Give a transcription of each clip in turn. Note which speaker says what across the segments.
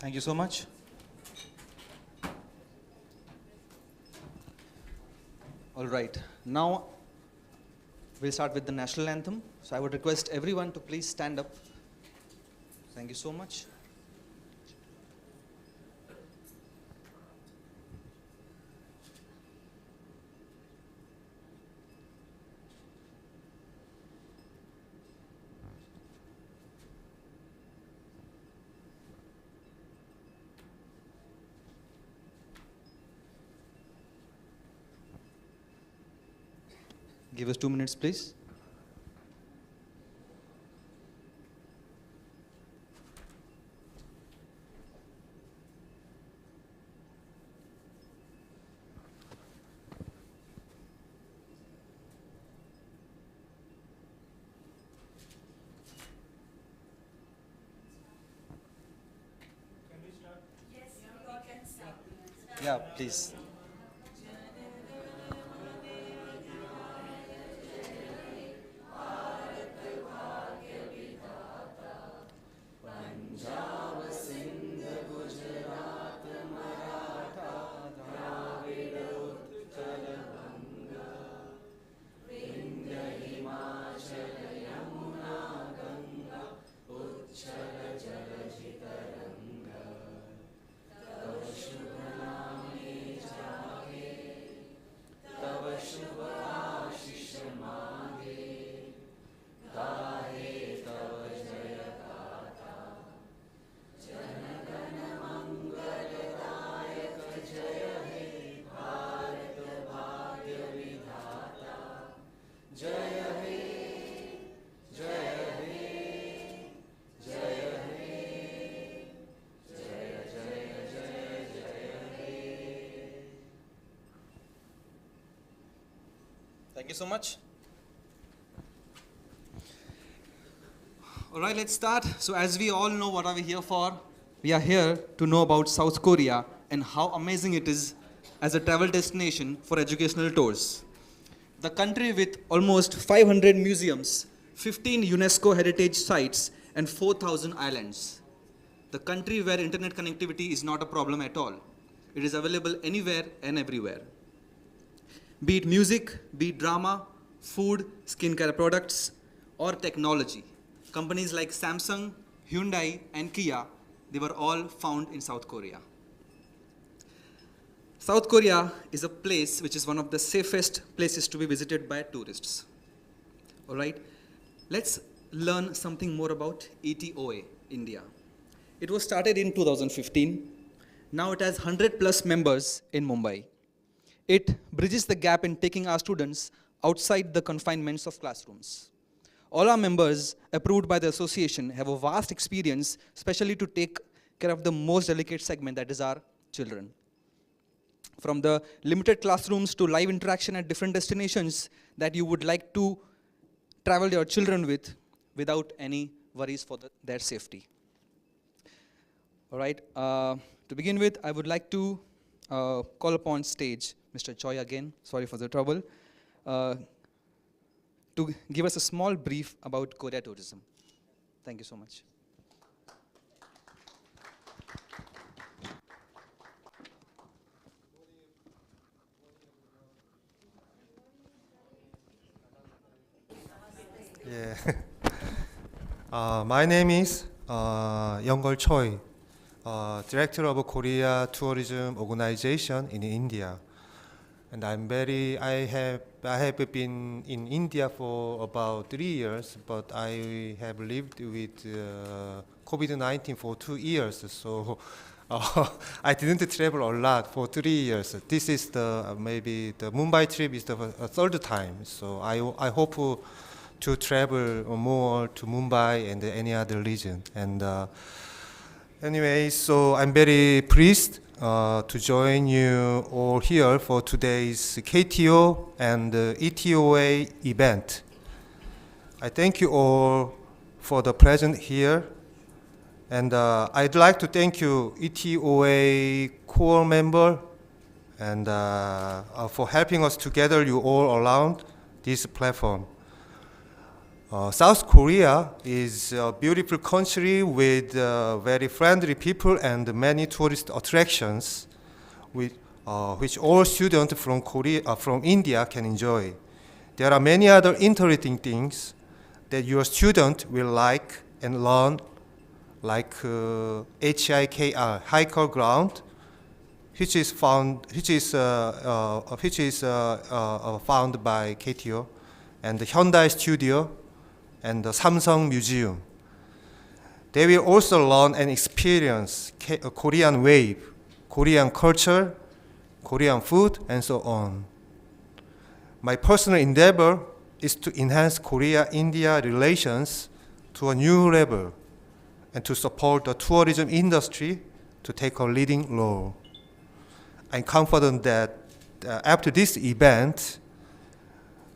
Speaker 1: Thank you so much. All right, now we'll start with the national anthem. So I would request everyone to please stand up. Thank you so much. Give us 2 minutes, please. Yeah, please. Thank you so much. All right, let's start. So as we all know, what are we here for? We are here to know about South Korea and how amazing it is as a travel destination for educational tours. The country with almost 500 museums, 15 UNESCO heritage sites, and 4,000 islands. The country where internet connectivity is not a problem at all. It is available anywhere and everywhere. Be it music, be it drama, food, skincare products, or technology. Companies like Samsung, Hyundai, and Kia, they were all found in South Korea. South Korea is a place which is one of the safest places to be visited by tourists. All right, let's learn something more about ETOA, India. It was started in 2015. Now it has 100 plus members in Mumbai. It bridges the gap in taking our students outside the confinements of classrooms. All our members, approved by the association, have a vast experience, especially to take care of the most delicate segment, that is our children. From the limited classrooms to live interaction at different destinations that you would like to travel your children with without any worries for their safety. All right, to begin with, I would like to call upon stage Mr. Choi again, sorry for the trouble, to give us a small brief about Korea tourism. Thank you so much.
Speaker 2: Yeah. My name is Youngol Choi, Director of Korea Tourism Organization in India. And I have been in India for about 3 years, but I have lived with COVID-19 for 2 years. So I didn't travel a lot for 3 years. This is maybe the Mumbai trip is the third time. So I hope to travel more to Mumbai and any other region. And anyway, so I'm very pleased to join you all here for today's KTO and ETOA event. I thank you all for the present here. And I'd like to thank you, ETOA core member, and for helping us to gather you all around this platform. South Korea is a beautiful country with very friendly people and many tourist attractions, which all students from from India can enjoy. There are many other interesting things that your student will like and learn, like HIKR, Hiker Ground, which is found by KTO, and the Hyundai Studio, and the Samsung Museum. They will also learn and experience Korean wave, Korean culture, Korean food, and so on. My personal endeavor is to enhance Korea-India relations to a new level and to support the tourism industry to take a leading role. I'm confident that after this event,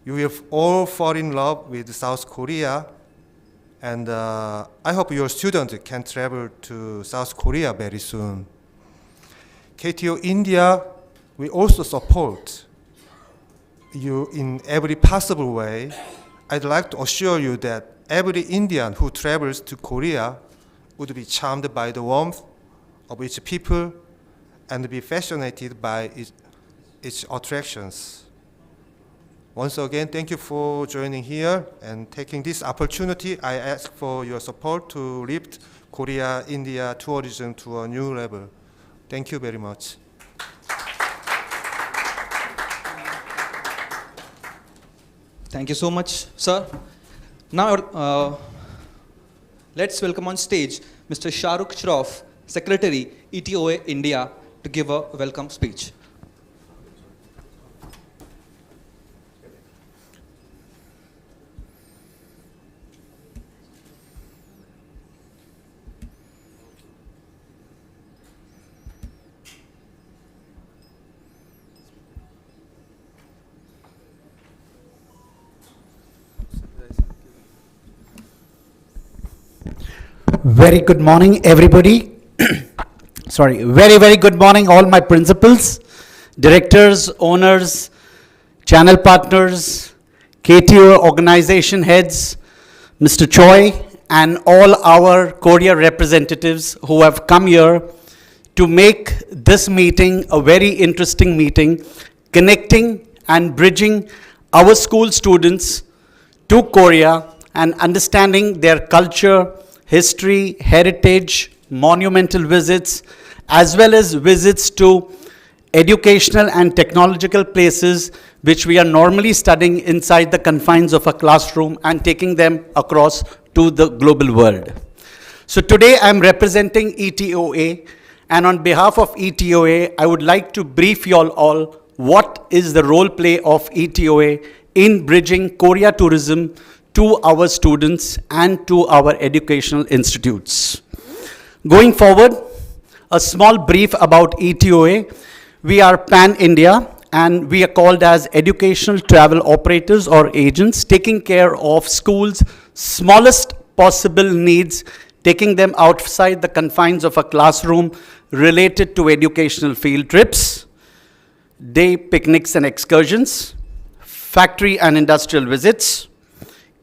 Speaker 2: you will all fall in love with South Korea, and I hope your students can travel to South Korea very soon. KTO India will also support you in every possible way. I'd like to assure you that every Indian who travels to Korea would be charmed by the warmth of its people and be fascinated by its attractions. Once again, thank you for joining here and taking this opportunity. I ask for your support to lift Korea-India tourism to a new level. Thank you very much.
Speaker 1: Thank you so much, sir. Now, let's welcome on stage Mr. Shahrukh Shroff, Secretary, Etoai India, to give a welcome speech.
Speaker 3: Very good morning, everybody. Sorry, very good morning, all my principals, directors, owners, channel partners, KTO organization heads, Mr. Choi, and all our Korea representatives who have come here to make this meeting a very interesting meeting, connecting and bridging our school students to Korea and understanding their culture, history, heritage, monumental visits, as well as visits to educational and technological places which we are normally studying inside the confines of a classroom and taking them across to the global world. So today I'm representing ETOA, and on behalf of ETOA, I would like to brief you all what is the role play of ETOA in bridging Korea tourism to our students and to our educational institutes. Going forward, a small brief about ETOA. We are pan-India and we are called as educational travel operators or agents, taking care of schools' smallest possible needs, taking them outside the confines of a classroom related to educational field trips, day picnics and excursions, factory and industrial visits,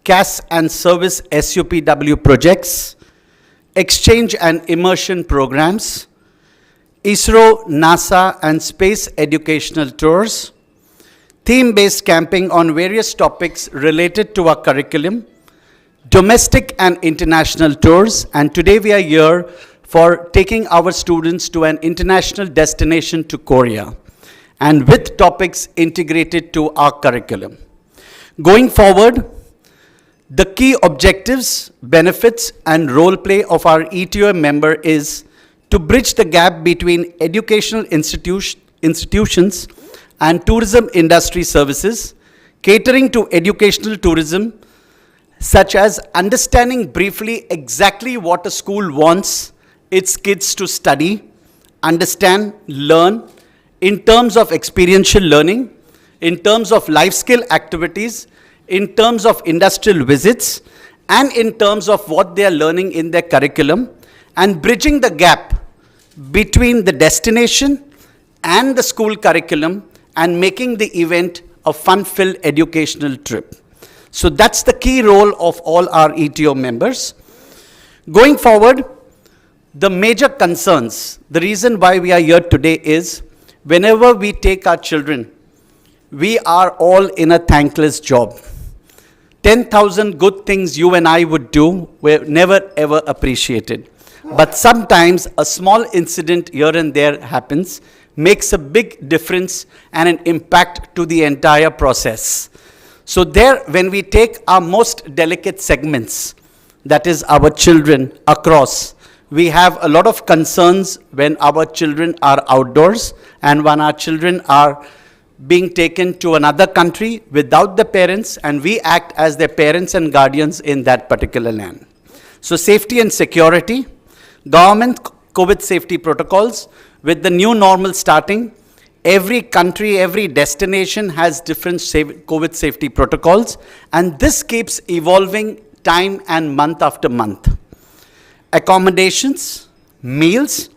Speaker 3: CAS and service SUPW projects, exchange and immersion programs, ISRO, NASA and space educational tours, theme-based camping on various topics related to our curriculum, domestic and international tours, and today we are here for taking our students to an international destination to Korea, and with topics integrated to our curriculum. Going forward, the key objectives, benefits, and role play of our ETOA member is to bridge the gap between educational institutions and tourism industry services, catering to educational tourism, such as understanding briefly exactly what a school wants its kids to study, understand, learn, in terms of experiential learning, in terms of life skill activities, in terms of industrial visits, and in terms of what they are learning in their curriculum, and bridging the gap between the destination and the school curriculum and making the event a fun-filled educational trip. So that's the key role of all our ETO members. Going forward, the major concerns, the reason why we are here today is, whenever we take our children, we are all in a thankless job. 10,000 good things you and I would do were never ever appreciated. But sometimes a small incident here and there happens, makes a big difference and an impact to the entire process. So there, when we take our most delicate segments, that is our children across, we have a lot of concerns when our children are outdoors and when our children are being taken to another country without the parents, and we act as their parents and guardians in that particular land. So safety and security, government COVID safety protocols, with the new normal starting, every country, every destination has different COVID safety protocols, and this keeps evolving time and month after month. Accommodations, meals,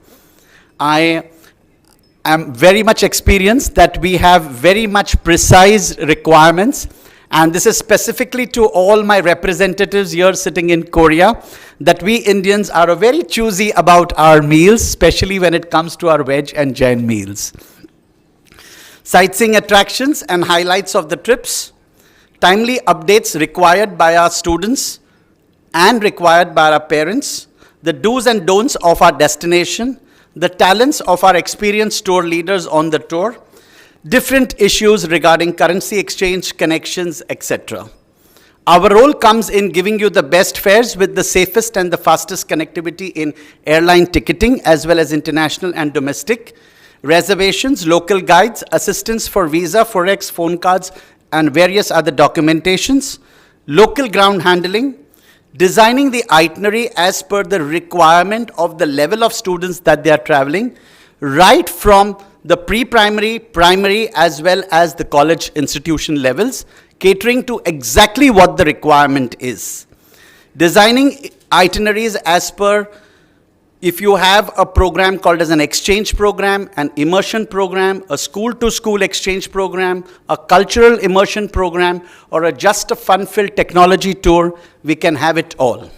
Speaker 3: I am very much experienced that we have very much precise requirements, and this is specifically to all my representatives here sitting in Korea, that we Indians are very choosy about our meals, especially when it comes to our veg and Jain meals. Sightseeing attractions and highlights of the trips, timely updates required by our students and required by our parents, the do's and don'ts of our destination, the talents of our experienced tour leaders on the tour, different issues regarding currency exchange, connections, etc. Our role comes in giving you the best fares with the safest and the fastest connectivity in airline ticketing as well as international and domestic, reservations, local guides, assistance for visa, forex, phone cards, and various other documentations, local ground handling, designing the itinerary as per the requirement of the level of students that they are traveling, right from the pre-primary, primary, as well as the college institution levels, catering to exactly what the requirement is. Designing itineraries as per, if you have a program called as an exchange program, an immersion program, a school-to-school exchange program, a cultural immersion program, or just a fun-filled technology tour, we can have it all.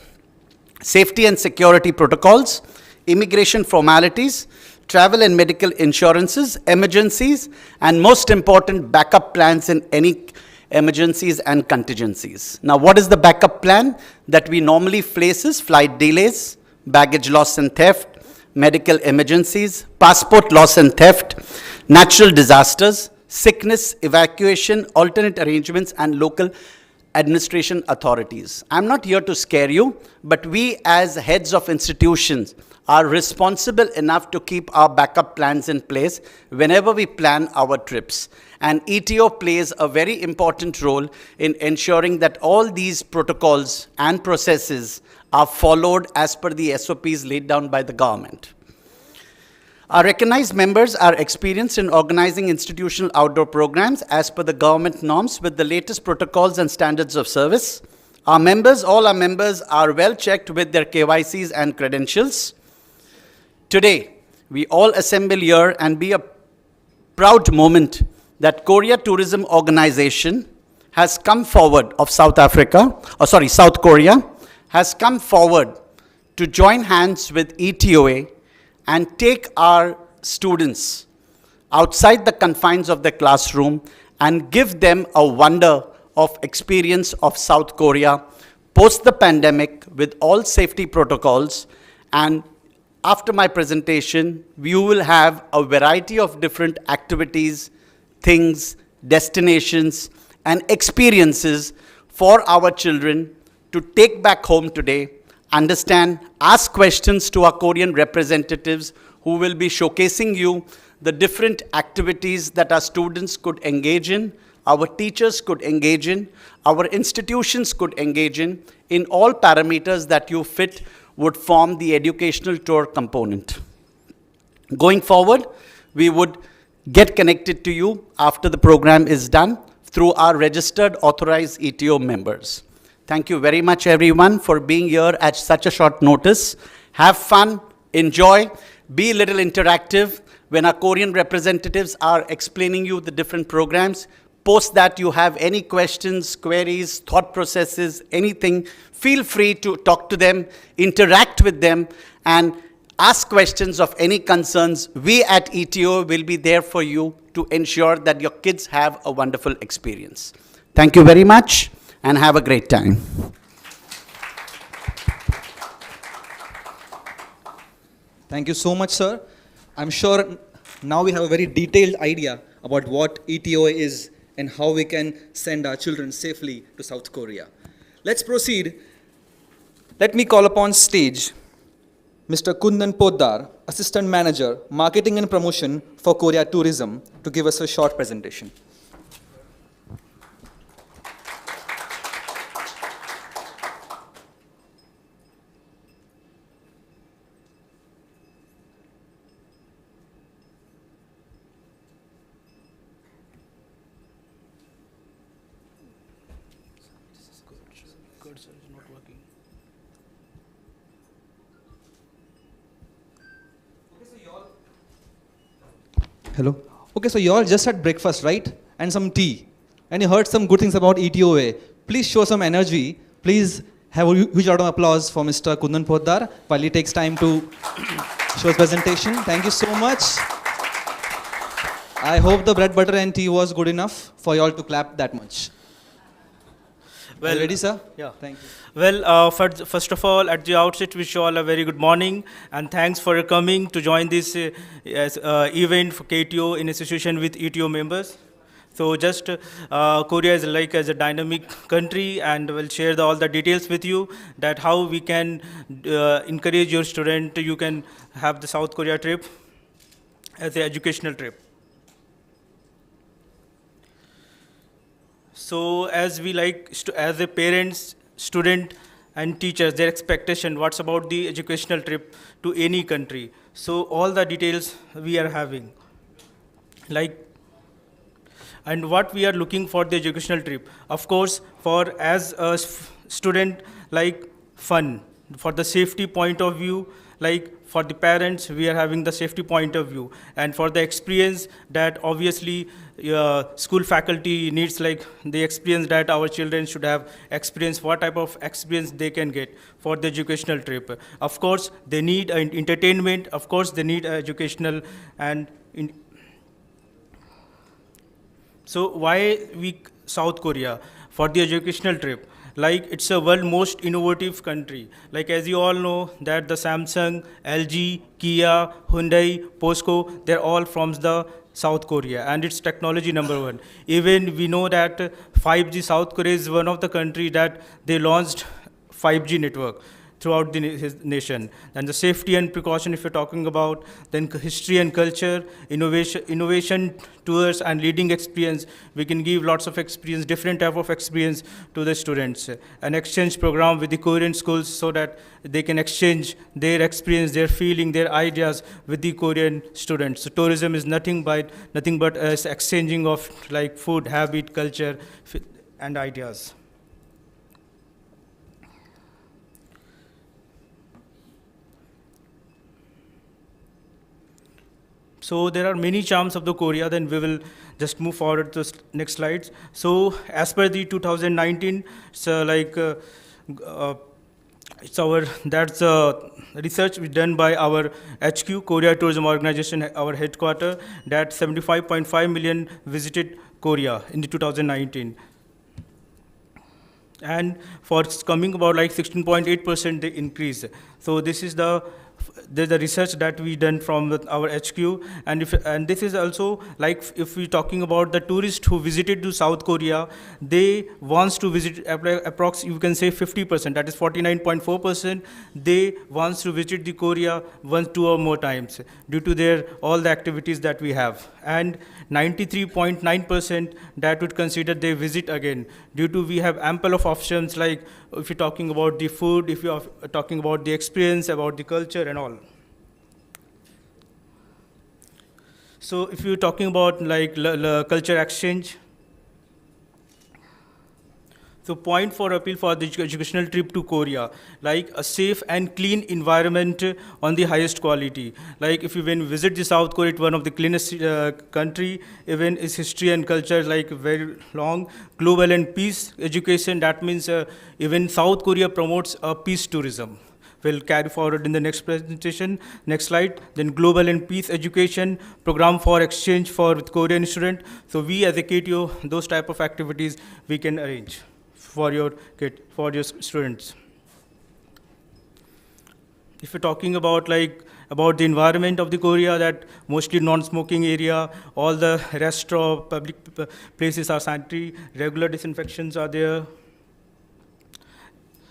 Speaker 3: Safety and security protocols, immigration formalities, travel and medical insurances, emergencies, and most important, backup plans in any emergencies and contingencies. Now, what is the backup plan that we normally face is flight delays, baggage loss and theft, medical emergencies, passport loss and theft, natural disasters, sickness, evacuation, alternate arrangements, and local administration authorities. I'm not here to scare you, but we as heads of institutions are responsible enough to keep our backup plans in place whenever we plan our trips. And ETO plays a very important role in ensuring that all these protocols and processes are followed as per the SOPs laid down by the government. Our recognized members are experienced in organizing institutional outdoor programs as per the government norms with the latest protocols and standards of service. Our members, all our members are well checked with their KYCs and credentials. Today, we all assemble here and be a proud moment that Korea Tourism Organization has come forward of South Korea, has come forward to join hands with ETOA and take our students outside the confines of the classroom and give them a wonder of experience of South Korea post the pandemic with all safety protocols. And after my presentation, you will have a variety of different activities, things, destinations, and experiences for our children to take back home today, understand, ask questions to our Korean representatives who will be showcasing you the different activities that our students could engage in, our teachers could engage in, our institutions could engage in all parameters that you fit would form the educational tour component. Going forward, we would get connected to you after the program is done through our registered authorized ETO members. Thank you very much, everyone, for being here at such a short notice. Have fun, enjoy, be a little interactive. When our Korean representatives are explaining you the different programs, Post that, you have any questions, queries, thought processes, anything, feel free to talk to them, interact with them, and ask questions of any concerns. We at ETO will be there for you to ensure that your kids have a wonderful experience. Thank you very much, and have a great time.
Speaker 1: Thank you so much, sir. I'm sure now we have a very detailed idea about what ETOA is and how we can send our children safely to South Korea. Let's proceed. Let me call upon stage Mr. Kundan Poddar, Assistant Manager, Marketing and Promotion for Korea Tourism, to give us a short presentation. Hello. Okay, so you all just had breakfast, right? And some tea. And you heard some good things about ETOA. Please show some energy. Please have a huge round of applause for Mr. Kundan Poddar while he takes time to show his presentation. Thank you so much. I hope the bread, butter and tea was good enough for you all to clap that much. Well, are you ready, sir?
Speaker 4: Yeah.
Speaker 1: Thank you.
Speaker 4: Well, first of all, at the outset, wish you all a very good morning, and thanks for coming to join this event for KTO in association with ETO members. So just Korea is like as a dynamic country, and we'll share all the details with you that how we can encourage your student. You can have the South Korea trip as an educational trip. So as we like, as a parents, student and teachers, their expectation, what's about the educational trip to any country. So all the details we are having. Like, and what we are looking for the educational trip. Of course, for as a student, like fun, for the safety point of view, like for the parents, we are having the safety point of view. And for the experience that obviously school faculty needs, like the experience that our children should have experience, what type of experience they can get for the educational trip. Of course, they need entertainment. Of course, they need educational and so why we South Korea for the educational trip? Like it's a world most innovative country. Like as you all know that the Samsung, LG, Kia, Hyundai, POSCO, they're all from the South Korea, and it's technology #1. Even we know that 5G, South Korea is one of the country that they launched 5G network throughout his nation. And the safety and precaution, if you're talking about, then history and culture, innovation tours and leading experience, we can give lots of experience, different type of experience to the students. An exchange program with the Korean schools so that they can exchange their experience, their feeling, their ideas with the Korean students. So tourism is nothing but exchanging of like food, habit, culture, and ideas. So there are many charms of the Korea, then we will just move forward to the next slides. So as per the 2019, so that's research done by our HQ, Korea Tourism Organization, our headquarter, that 75.5 million visited Korea in the 2019. And for coming about like 16.8% the increase. So this is the research that we done from our HQ, and this is also like if we're talking about the tourists who visited to South Korea, they wants to visit approx you can say 50%, that is 49.4%. They wants to visit the Korea 1, 2 or more times due to their all the activities that we have, and 93.9% that would consider they visit again due to we have ample of options, like if you're talking about the food, if you're talking about the experience, about the culture and all. So if you're talking about like culture exchange, So point for appeal for the educational trip to Korea, like a safe and clean environment on the highest quality. Like if you when you visit the South Korea, it's one of the cleanest country, even its history and culture like very long. Global and peace education, that means even South Korea promotes peace tourism. We'll carry forward in the next presentation. Next slide. Then global and peace education program for exchange for with Korean student. So we as a KTO, those type of activities we can arrange for your kid, for your students. If you're talking about about the environment of the Korea, that mostly non-smoking area, all the restaurant, public places are sanitary, regular disinfections are there.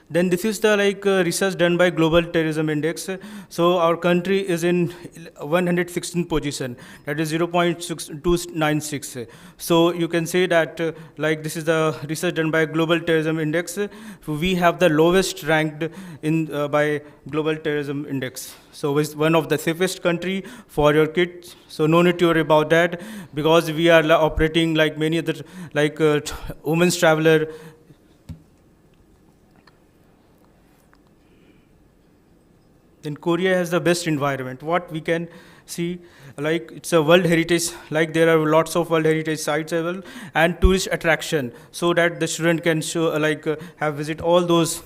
Speaker 4: Then this is the research done by Global Terrorism Index. So our country is in 116th position, that is 0.296. So you can say that this is the research done by Global Terrorism Index. We have the lowest ranked in by Global Terrorism Index. So it's one of the safest country for your kids. So no need to worry about that, because we are operating like many other women's traveler. Then Korea has the best environment. What we can see, it's a World Heritage, there are lots of World Heritage sites as well, and tourist attraction, so that the student can show, have visit all those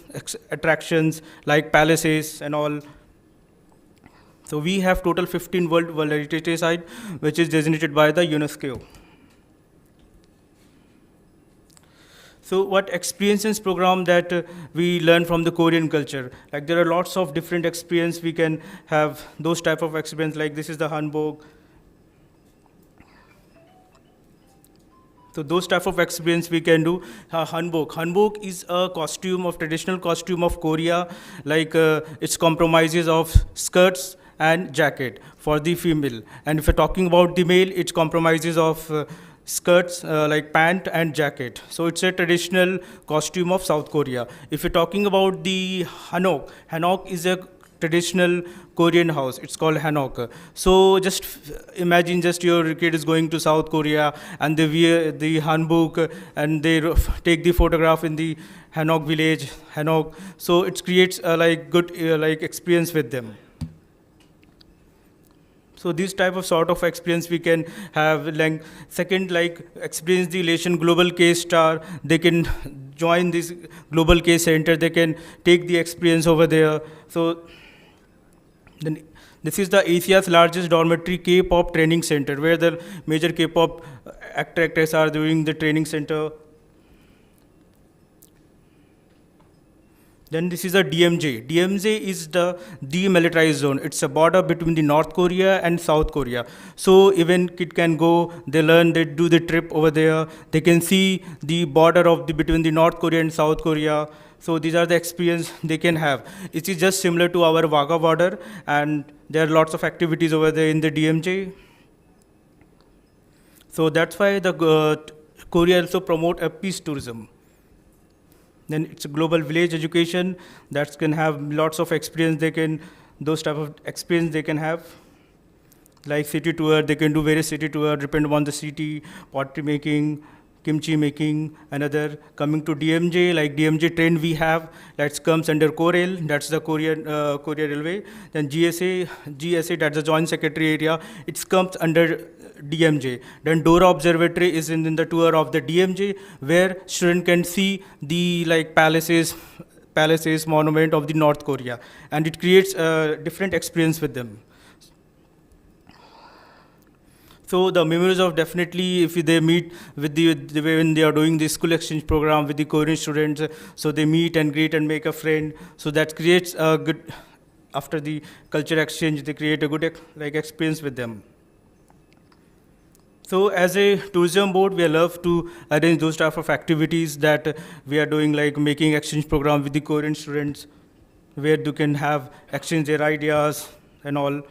Speaker 4: attractions like palaces and all. So we have total 15 World Heritage site, which is designated by the UNESCO. So what experiences program that we learn from the Korean culture? There are lots of different experience we can have, those type of experience, this is the hanbok. So those type of experience we can do. Hanbok. Hanbok is a traditional costume of Korea, it's compromises of skirts and jacket for the female. And if you're talking about the male, it's compromises of skirts, pant and jacket. So it's a traditional costume of South Korea. If you're talking about the hanok, hanok is a traditional Korean house. It's called hanok. So just imagine your kid is going to South Korea and they wear the hanbok and they take the photograph in the hanok village, hanok. So it creates a good experience with them. So this type of sort of experience we can have. Second, experience the relation global case star. They can join this global case center. They can take the experience over there. So then this is the Asia's largest dormitory K-pop training center, where the major K-pop actors are doing the training center. Then this is a DMZ. DMZ is the demilitarized zone. It's a border between the North Korea and South Korea. So even kid can go, they learn, they do the trip over there. They can see the border between the North Korea and South Korea. So these are the experience they can have. It is just similar to our Wagah border, and there are lots of activities over there in the DMZ. So that's why the Korea also promote a peace tourism. Then it's a global village education that can have lots of experience. Those type of experience they can have. Like city tour, they can do various city tour, depend on the city, pottery making, kimchi making, another. Coming to DMJ, DMJ train we have, that comes under KORAIL, that's the Korea Railway. Then GSA, that's the Joint Secretary area, it comes under DMJ. Then Dora Observatory is in the tour of the DMJ, where student can see the palaces, monument of the North Korea, and it creates a different experience with them. So the memories of definitely, if they meet with when they are doing the school exchange program with the Korean students, so they meet and greet and make a friend. So that creates a good, after the culture exchange, they create a good experience with them. So as a tourism board, we love to arrange those type of activities that we are doing, making exchange program with the Korean students, where they can have exchange their ideas and all.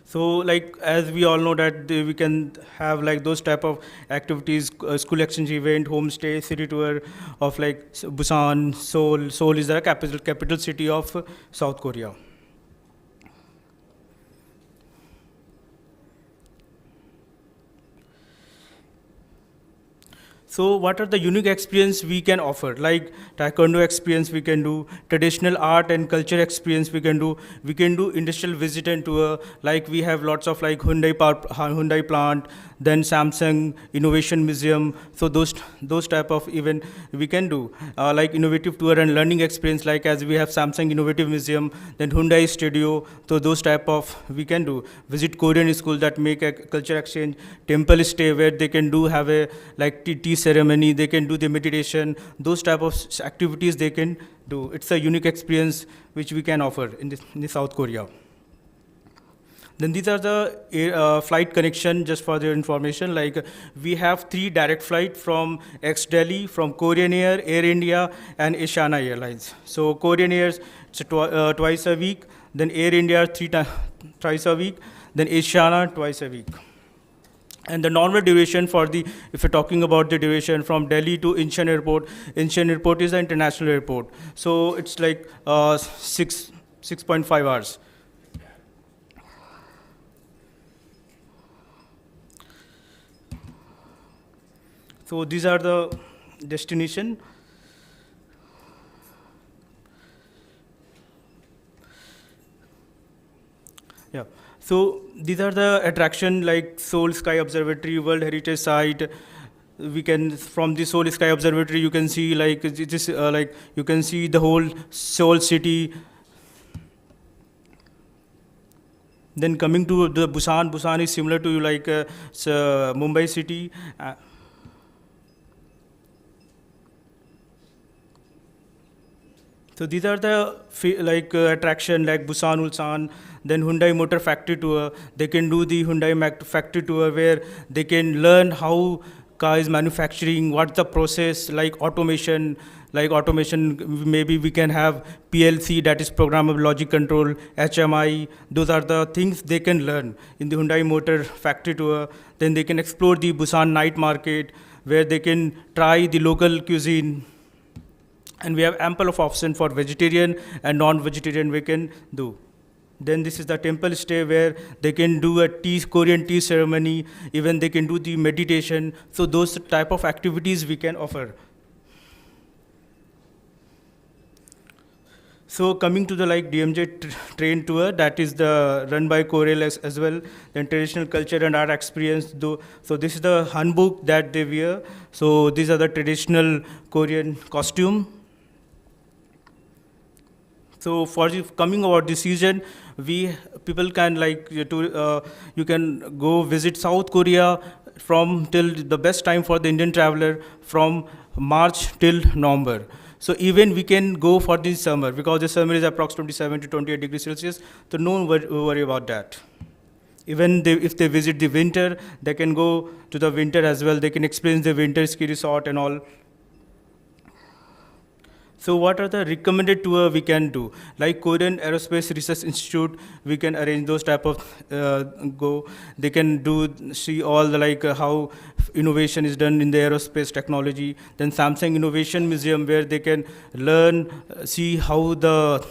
Speaker 4: So as we all know that we can have those type of activities, school exchange event, homestay, city tour of Busan, Seoul. Seoul is the capital city of South Korea. So what are the unique experience we can offer? Like taekwondo experience we can do, traditional art and culture experience we can do. We can do industrial visit and tour. Like we have lots of like Hyundai plant, then Samsung Innovation Museum. So those type of event we can do. Like innovative tour and learning experience. Like as we have Samsung Innovative Museum, then Hyundai Studio. So those type of we can do. Visit Korean school that make a culture exchange, temple stay where they can do have a like tea ceremony, they can do the meditation, those type of activities they can do. It's a unique experience which we can offer in the South Korea. Then these are the flight connection, just for their information. Like we have 3 direct flight from ex-Delhi, from Korean Air, Air India, and Asiana Airlines. So Korean Air, it's twice a week. Then Air India, thrice a week. Then Asiana, twice a week. And the normal duration for the, if you're talking about the duration from Delhi to Incheon Airport is the international airport. So it's like 6.5 hours. So these are the destination. Yeah. So these are the attraction like Seoul Sky Observatory, World Heritage Site. We can, from the Seoul Sky Observatory, you can see like this, like you can see the whole Seoul city. Then coming to the Busan is similar to like Mumbai city. So these are the like attraction like Busan Ulsan, then Hyundai Motor Factory Tour. They can do the Hyundai Factory Tour where they can learn how car is manufacturing, what's the process, like automation, maybe we can have PLC, that is programmable logic control, HMI. Those are the things they can learn in the Hyundai Motor Factory Tour. Then they can explore the Busan night market where they can try the local cuisine. And we have ample of option for vegetarian and non-vegetarian we can do. Then this is the temple stay where they can do a Korean tea ceremony, even they can do the meditation. So those type of activities we can offer. So coming to the like DMJ train tour, that is the run by Corel as well. Then traditional culture and art experience. So this is the hanbok that they wear. So these are the traditional Korean costume. So for the coming about the season, people can like you can go visit South Korea from till the best time for the Indian traveler from March till November. So even we can go for the summer because the summer is approximately 27 to 28 degrees Celsius. So no worry about that. Even if they visit the winter, they can go to the winter as well. They can experience the winter ski resort and all. So what are the recommended tour we can do? Like Korean Aerospace Research Institute, we can arrange those type of go. They can see all the like how innovation is done in the aerospace technology. Then Samsung Innovation Museum where they can learn, see how the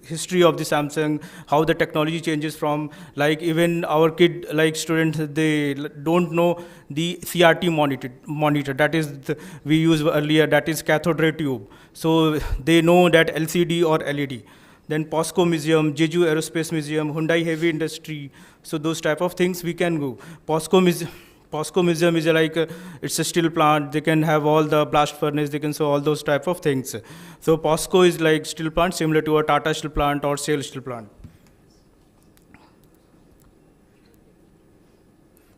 Speaker 4: history of the Samsung, how the technology changes from like even our kid like students, they don't know the CRT monitor that is we used earlier, that is cathode ray tube. So they know that LCD or LED. Then POSCO Museum, Jeju Aerospace Museum, Hyundai Heavy Industry. So those type of things we can go. POSCO Museum is like it's a steel plant. They can have all the blast furnace. They can show all those type of things. So POSCO is like steel plant similar to a Tata steel plant or SAIL steel plant.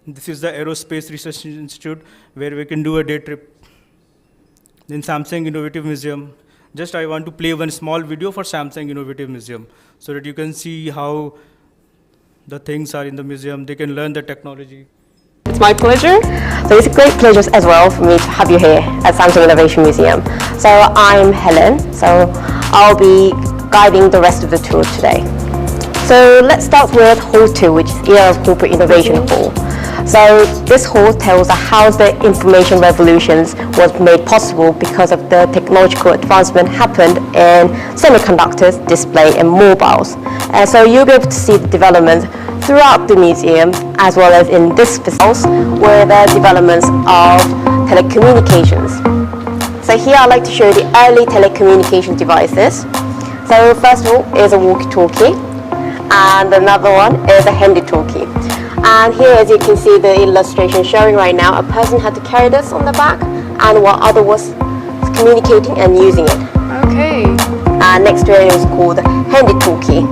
Speaker 4: This is the Aerospace Research Institute where we can do a day trip. Then Samsung Innovative Museum. Just I want to play one small video for Samsung Innovative Museum so that you can see how the things are in the museum. They can learn the technology.
Speaker 5: It's my pleasure. So it's a great pleasure as well for me to have you here at Samsung Innovation Museum. So I'm Helen, so I'll be guiding the rest of the tour today. So let's start with Hall 2, which is Era of Corporate Innovation Hall. So this hall tells us how the information revolutions was made possible because of the technological advancement happened in semiconductors, display and mobiles. And so you'll be able to see the developments throughout the museum as well as in this house where the developments of telecommunications. So here I'd like to show you the early telecommunication devices. So first of all is a walkie-talkie, and another one is a handy-talkie. And here, as you can see the illustration showing right now, a person had to carry this on the back, and while other was communicating and using it.
Speaker 6: Okay.
Speaker 5: And next to it was called handy-talkie,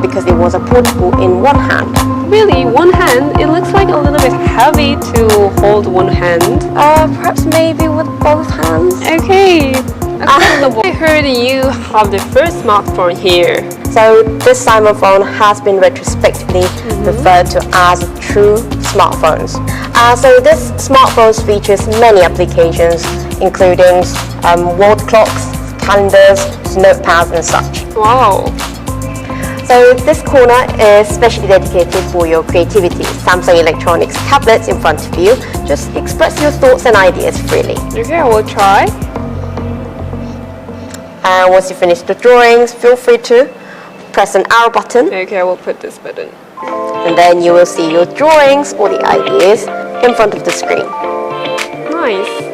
Speaker 5: because it was a portable in one hand.
Speaker 6: Really, one hand? It looks like a little bit heavy to hold one hand.
Speaker 5: Perhaps maybe with both hands.
Speaker 6: Okay. Understandable. I heard you have the first smartphone here.
Speaker 5: So this Simon phone has been retrospectively referred to as true smartphones. So this smartphones features many applications, including wall clocks, calendars, notepads and such.
Speaker 6: Wow.
Speaker 5: So this corner is specially dedicated for your creativity. Samsung Electronics tablets in front of you. Just express your thoughts and ideas freely.
Speaker 6: Okay, I will try.
Speaker 5: And once you finish the drawings, feel free to press an arrow button,
Speaker 6: Okay, I will put this button.
Speaker 5: and then you will see your drawings or the ideas in front of the screen.
Speaker 6: Nice.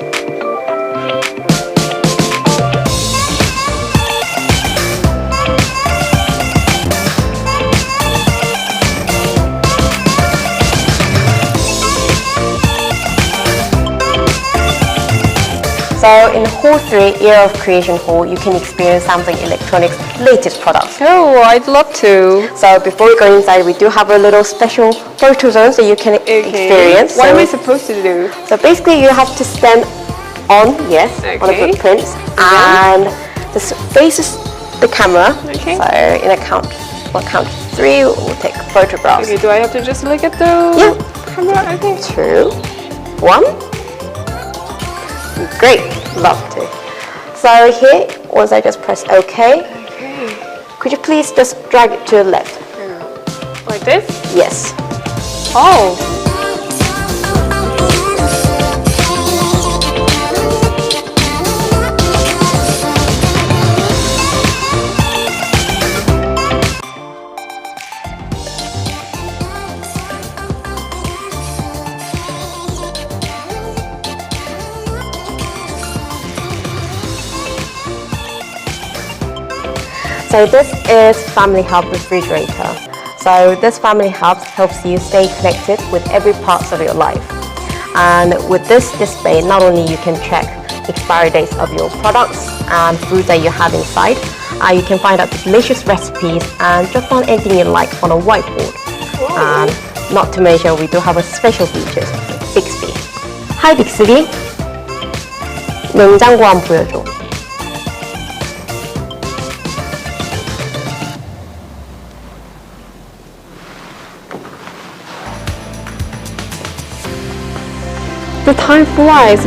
Speaker 5: So in Hall 3, Era of Creation Hall, you can experience Samsung Electronics' latest products.
Speaker 6: Oh, I'd love to.
Speaker 5: So before we go inside, we do have a little special photo zone so you can experience.
Speaker 6: What
Speaker 5: So-
Speaker 6: am I supposed to do?
Speaker 5: So basically you have to stand on the
Speaker 6: Okay.
Speaker 5: footprints, and this faces the camera.
Speaker 6: Okay.
Speaker 5: So in a count, we'll count 3, we'll take photographs.
Speaker 6: Okay, do I have to just look at the camera? Okay.
Speaker 5: 2, 1. Great, love to. So here, once I just press OK,
Speaker 6: Okay.
Speaker 5: could you please just drag it to the left?
Speaker 6: Like this?
Speaker 5: Yes.
Speaker 6: Oh.
Speaker 5: So this is Family Hub refrigerator. So this Family Hub helps you stay connected with every part of your life. And with this display, not only you can check expiry dates of your products and foods that you have inside, you can find out delicious recipes and jot down anything you like on a whiteboard. And not to mention, we do have a special features, Bixby. Hi Bixby. 냉장고 한번 보여줘.
Speaker 6: The time flies.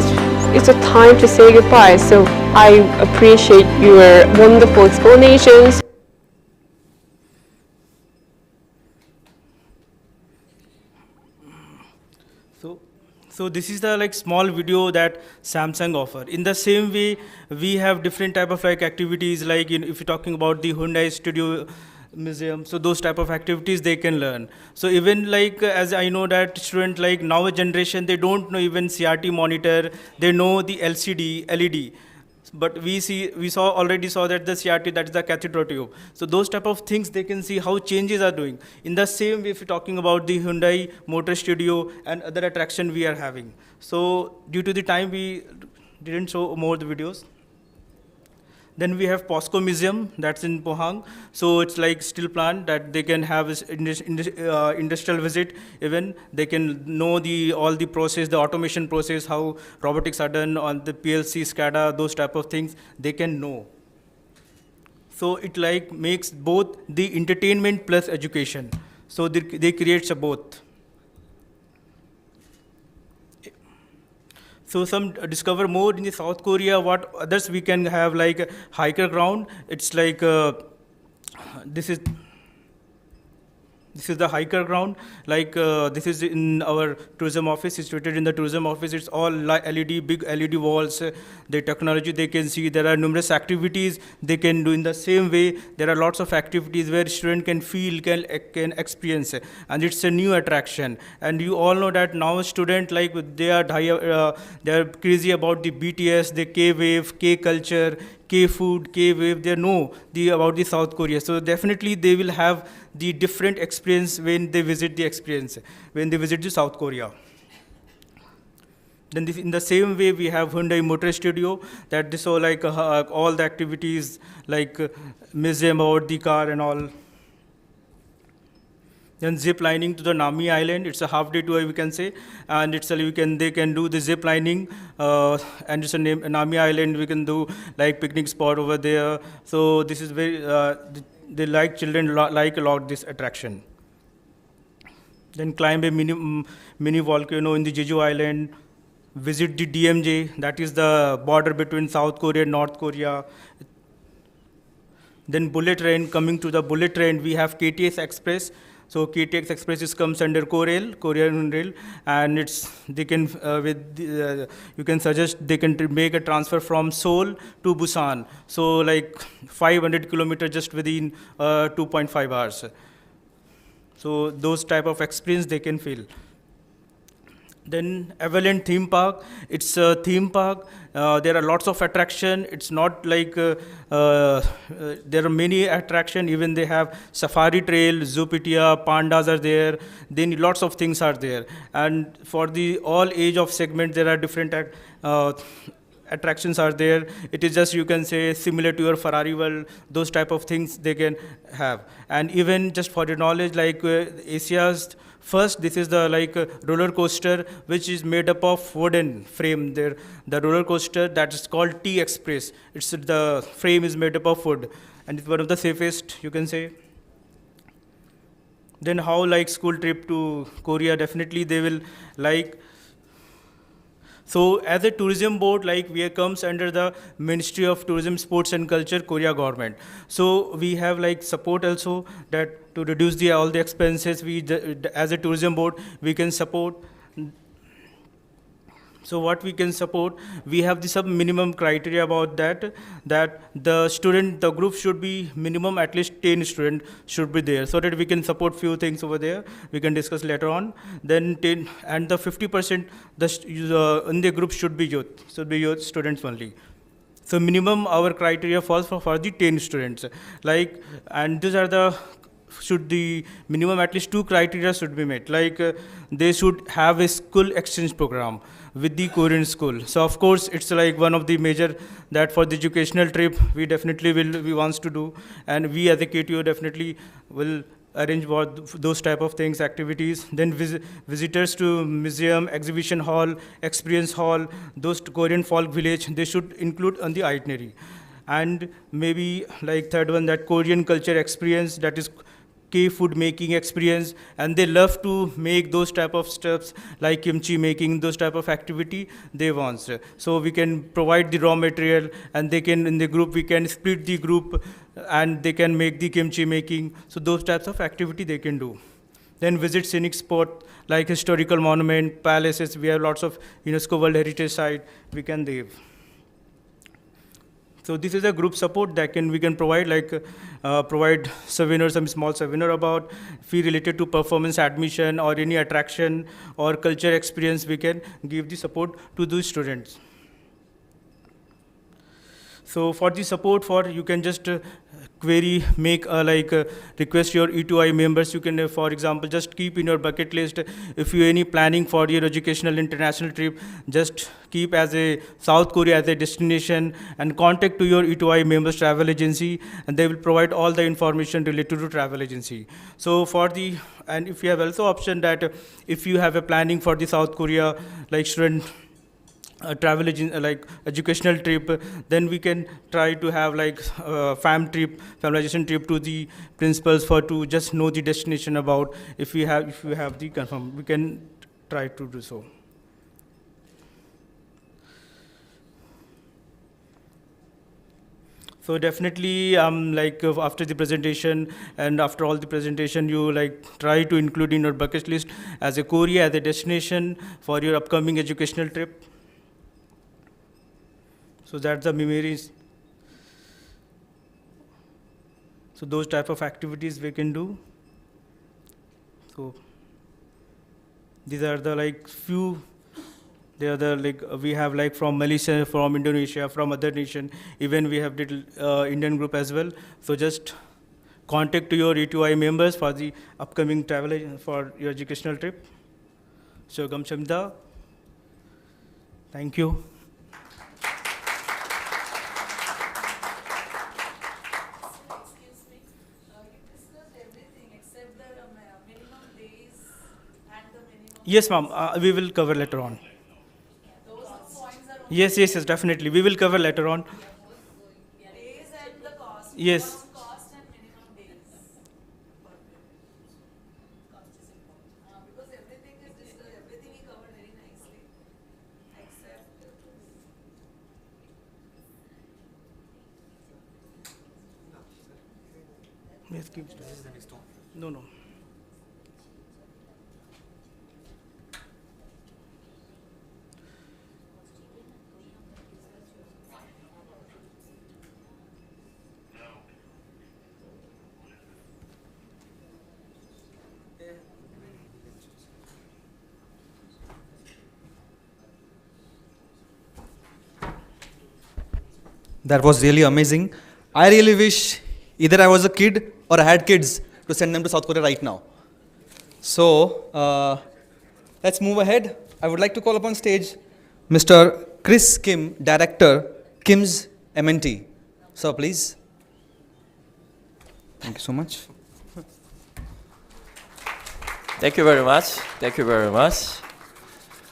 Speaker 6: It's a time to say goodbye. So I appreciate your wonderful explanations.
Speaker 4: So this is the like small video that Samsung offer. In the same way, we have different type of like activities, like if you're talking about the Hyundai Studio Museum, so those type of activities they can learn. So even like as I know that student like now generation, they don't know even CRT monitor, they know the LCD, LED. But we already saw that the CRT, that is the cathedral tube. So those type of things they can see how changes are doing. In the same way, if you're talking about the Hyundai Motor Studio and other attraction we are having. So due to the time, we didn't show more the videos. Then we have POSCO Museum, that's in Pohang. So it's like steel plant that they can have industrial visit. Even they can know all the process, the automation process, how robotics are done on the PLC, SCADA, those type of things, they can know. So it like makes both the entertainment plus education. So they create both. So some discover more in the South Korea, what others we can have like hiker ground. It's like, this This is the hiker ground. This is in our tourism office, situated in the tourism office. It's all LED, big LED walls. The technology they can see. There are numerous activities they can do in the same way. There are lots of activities where student can feel, can experience, and it's a new attraction. And you all know that now student they are crazy about the BTS, the K wave, K culture, K food, K wave. They know about the South Korea. So definitely they will have the different experience when they visit the South Korea. Then in the same way, we have Hyundai Motor Studio, that this all all the activities museum about the car and all. Then zip lining to the Nami Island. It's a half-day tour, we can say, and they can do the zip lining, and it's a Nami Island. We can do picnic spot over there. So this is very children like a lot this attraction. Then climb a mini volcano in the Jeju Island. Visit the DMJ, that is the border between South Korea and North Korea. Then bullet train. Coming to the bullet train, we have KTX Express. So KTX Express comes under Korean Rail, and you can suggest they can make a transfer from Seoul to Busan. So 500 kilometers just within 2.5 hours. So those type of experience they can feel. Then Everland theme park. It's a theme park. There are lots of attraction. It's not there are many attraction. Even they have safari trail, Zoopedia, pandas are there. Then lots of things are there. And for the all age of segment, there are different attractions are there. It is just, you can say, similar to your Ferrari world. Those type of things they can have. And even just for your knowledge, Asia's first, this is the roller coaster, which is made up of wooden frame. There, the roller coaster that is called T Express. The frame is made up of wood, and it's one of the safest, you can say. Then how school trip to Korea? Definitely they will So as a tourism board, we comes under the Ministry of Tourism, Sports and Culture, Korea government. So we have support also that to reduce all the expenses. As a tourism board, we can support. So what we can support, we have the minimum criteria about that the group should be minimum at least 10 students should be there, so that we can support few things over there. We can discuss later on. Then 10 and the 50% in the group should be youth students only. So minimum our criteria falls for the 10 students. And these are the minimum at least 2 criteria should be met. They should have a school exchange program with the Korean school. So of course it's one of the major that for the educational trip we definitely we wants to do, and we as a KTO definitely will arrange for those type of things, activities. Then visitors to museum, exhibition hall, experience hall, those Korean folk village, they should include on the itinerary. And maybe third one, that Korean culture experience, that is K food making experience, and they love to make those type of stuffs like kimchi making, those type of activity they want. So we can provide the raw material, and they can, in the group, we can split the group and they can make the kimchi making. So those types of activity they can do. Then visit scenic spot like historical monument, palaces. We have lots of UNESCO World Heritage Site we can leave. So this is a group support that we can provide, provide souvenir, some small souvenir about fee related to performance, admission, or any attraction or culture experience. We can give the support to those students. So for the support, you can just query, make request your Etoai members. You can, for example, just keep in your bucket list. If you any planning for your educational international trip, just keep as a South Korea as a destination, and contact to your Etoai members travel agency, and they will provide all the information related to travel agency. So and if you have also option that if you have a planning for the South Korea student travel educational trip, then we can try to have familization trip to the principals to just know the destination about. If you have the confirm, we can try to do so. So definitely, after the presentation and after all the presentation, you like try to include in your bucket list as a Korea as a destination for your upcoming educational trip. So that's the memories. So those type of activities we can do. So these are the like few. They are the like we have like from Malaysia, from Indonesia, from other nation. Even we have did Indian group as well. So just contact to your Etoai members for the upcoming travel for your educational trip. So Gamshamda. Thank you.
Speaker 7: Excuse me, you discussed everything except the minimum days and the minimum.
Speaker 4: Yes, ma'am. We will cover later on.
Speaker 7: Those points are
Speaker 4: Yes, definitely. We will cover later on.
Speaker 7: days and the cost.
Speaker 4: Yes.
Speaker 7: Minimum cost and minimum days. Because everything is discussed, everything he covered very nicely. Except.
Speaker 4: Yes, keep. No.
Speaker 1: That was really amazing. I really wish either I was a kid or I had kids to send them to South Korea right now. So let's move ahead. I would like to call upon stage Mr. Chris Kim, Director, Kim's MNT. Sir, please. Thank you so much.
Speaker 8: Thank you very much. Thank you very much.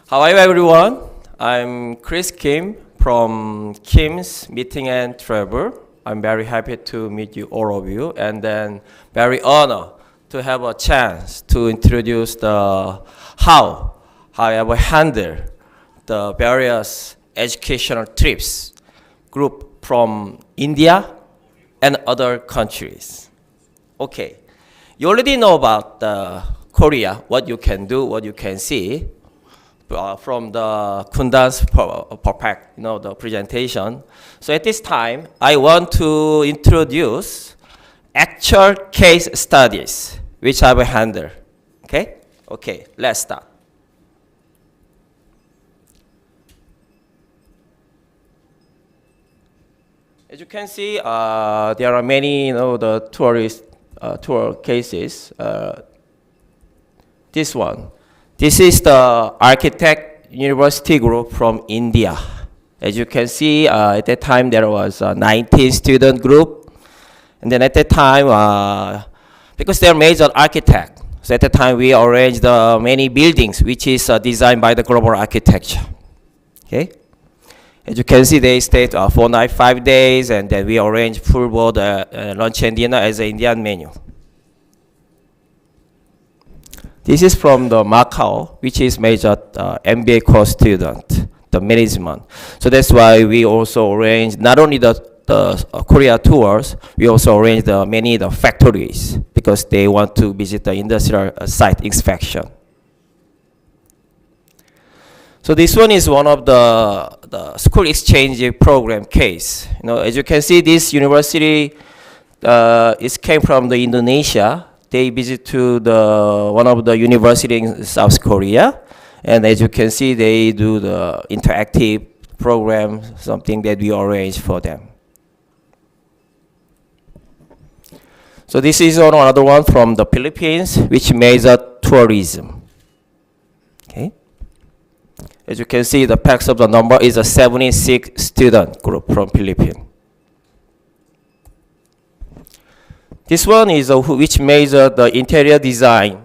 Speaker 8: How are you, everyone? I'm Chris Kim from Kim's Meeting and Travel. I'm very happy to meet you, all of you, and then very honored to have a chance to introduce the how I will handle the various educational trips group from India and other countries. Okay, you already know about Korea, what you can do, what you can see from the Kundan's the presentation. So at this time, I want to introduce actual case studies, which I will handle. Okay? Okay, let's start. As you can see, there are many, the tourist tour cases. This one. This is the architect university group from India. As you can see, at that time there was a 19 student group. And then at that time, because they're major architect, so at that time we arranged many buildings, which is designed by the global architecture. Okay? As you can see, they stayed 4 nights, 5 days, and then we arranged full board lunch and dinner as an Indian menu. This is from the Macau, which is major MBA course student, the management. So that's why we also arranged not only the Korea tours, we also arranged many the factories because they want to visit the industrial site inspection. So this one is one of the school exchange program case. As you can see, this university came from the Indonesia. They visit to one of the university in South Korea, and as you can see, they do the interactive program, something that we arrange for them. So this is another one from the Philippines, which major tourism. Okay. As you can see, the packs of the number is a 76 student group from Philippines. This one is which major the interior design,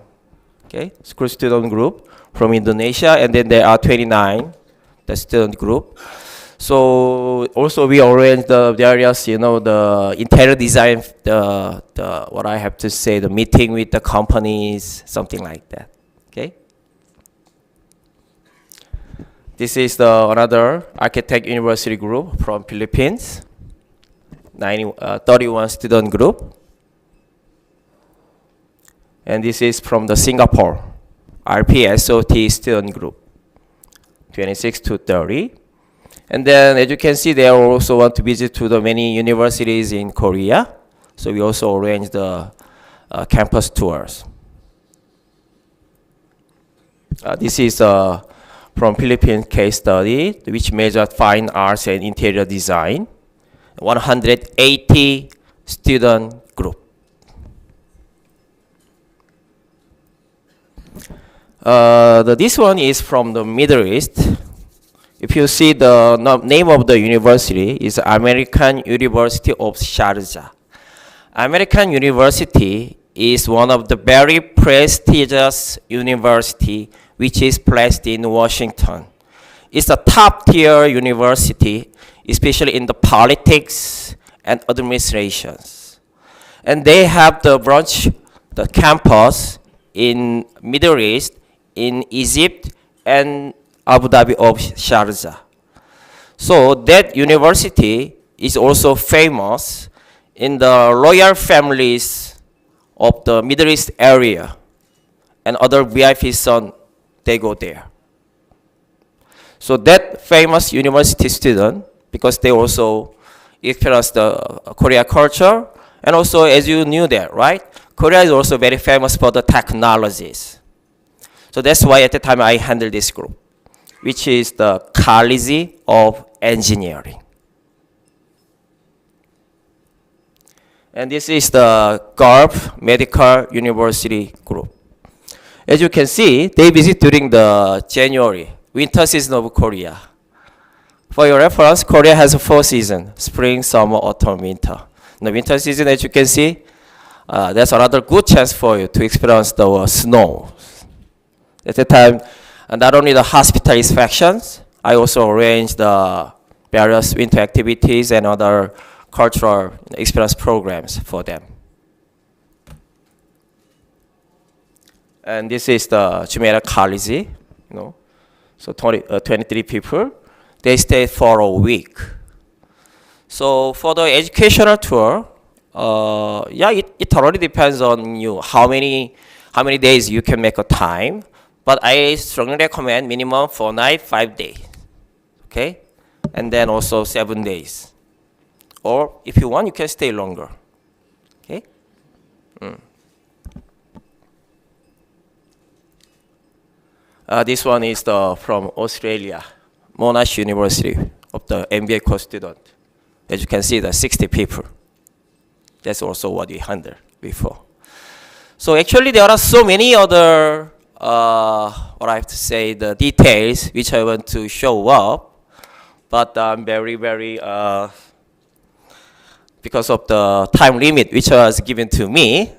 Speaker 8: okay, school student group from Indonesia, and then there are 29, the student group. So also we arrange the various, the interior design, what I have to say, the meeting with the companies, something like that, okay. This is another architect university group from Philippines. 31 student group. And this is from the Singapore RPSOT student group, 26 to 30. And then, as you can see, they also want to visit to the many universities in Korea. So we also arrange the campus tours. This is from Philippine case study, which measured fine arts and interior design. 180 student group. This one is from the Middle East. If you see the name of the university is American University of Sharjah. American University is one of the very prestigious university which is placed in Washington. It's a top tier university, especially in the politics and administrations. And they have the branch, the campus in Middle East, in Egypt, and Abu Dhabi of Sharjah. So that university is also famous in the royal families of the Middle East area, and other VIP son, they go there. So that famous university student, because they also experience the Korea culture, and also as you knew that, right? Korea is also very famous for the technologies. So that's why at the time I handled this group, which is the College of Engineering. And this is the Gulf Medical University group. As you can see, they visit during the January, winter season of Korea. For your reference, Korea has 4 seasons: spring, summer, autumn, winter. In the winter season, as you can see, that's another good chance for you to experience the snow. At the time, not only the hospital inspections, I also arranged the various winter activities and other cultural experience programs for them. And this is the Jumeirah College, so 23 people. They stayed for a week. So for the educational tour, it totally depends on you, how many days you can make a time. But I strongly recommend minimum 4 nights, 5 days, okay? And then also 7 days. Or if you want, you can stay longer, okay? This one is from Australia, Monash University, of the MBA course student. As you can see, the 60 people. That's also what we handled before. So actually, there are so many other, what I have to say, the details which I want to show up, but I'm very, because of the time limit which was given to me.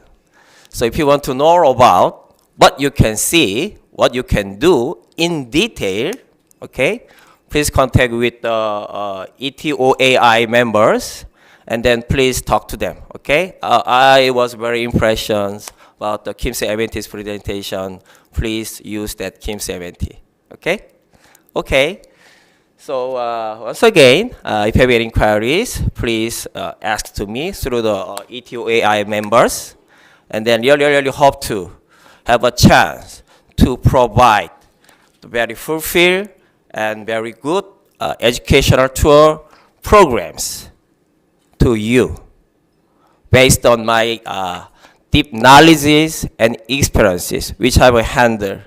Speaker 8: So if you want to know about what you can see, what you can do in detail, okay, please contact with the ETOAI members, and then please talk to them, okay? I was very impressed about the Kim Se-Eventi's presentation. Please use that Kim Se-Eventi, okay? Okay. So once again, if you have any inquiries, please ask to me through the ETOAI members, and then really hope to have a chance to provide the very fulfilled and very good educational tour programs to you based on my deep knowledges and experiences, which I will handle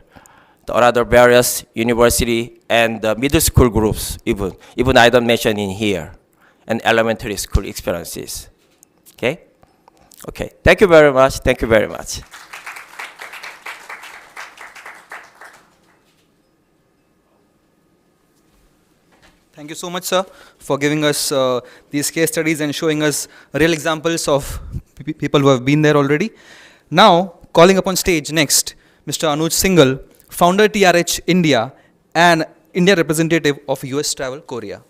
Speaker 8: the other various university and middle school groups, even I don't mention in here, and elementary school experiences. Okay? Okay. Thank you very much. Thank you very much.
Speaker 1: Thank you so much, sir, for giving us these case studies and showing us real examples of people who have been there already. Now, calling upon stage next, Mr. Anuj Singhal, founder TRH India and India representative of US Travel Korea.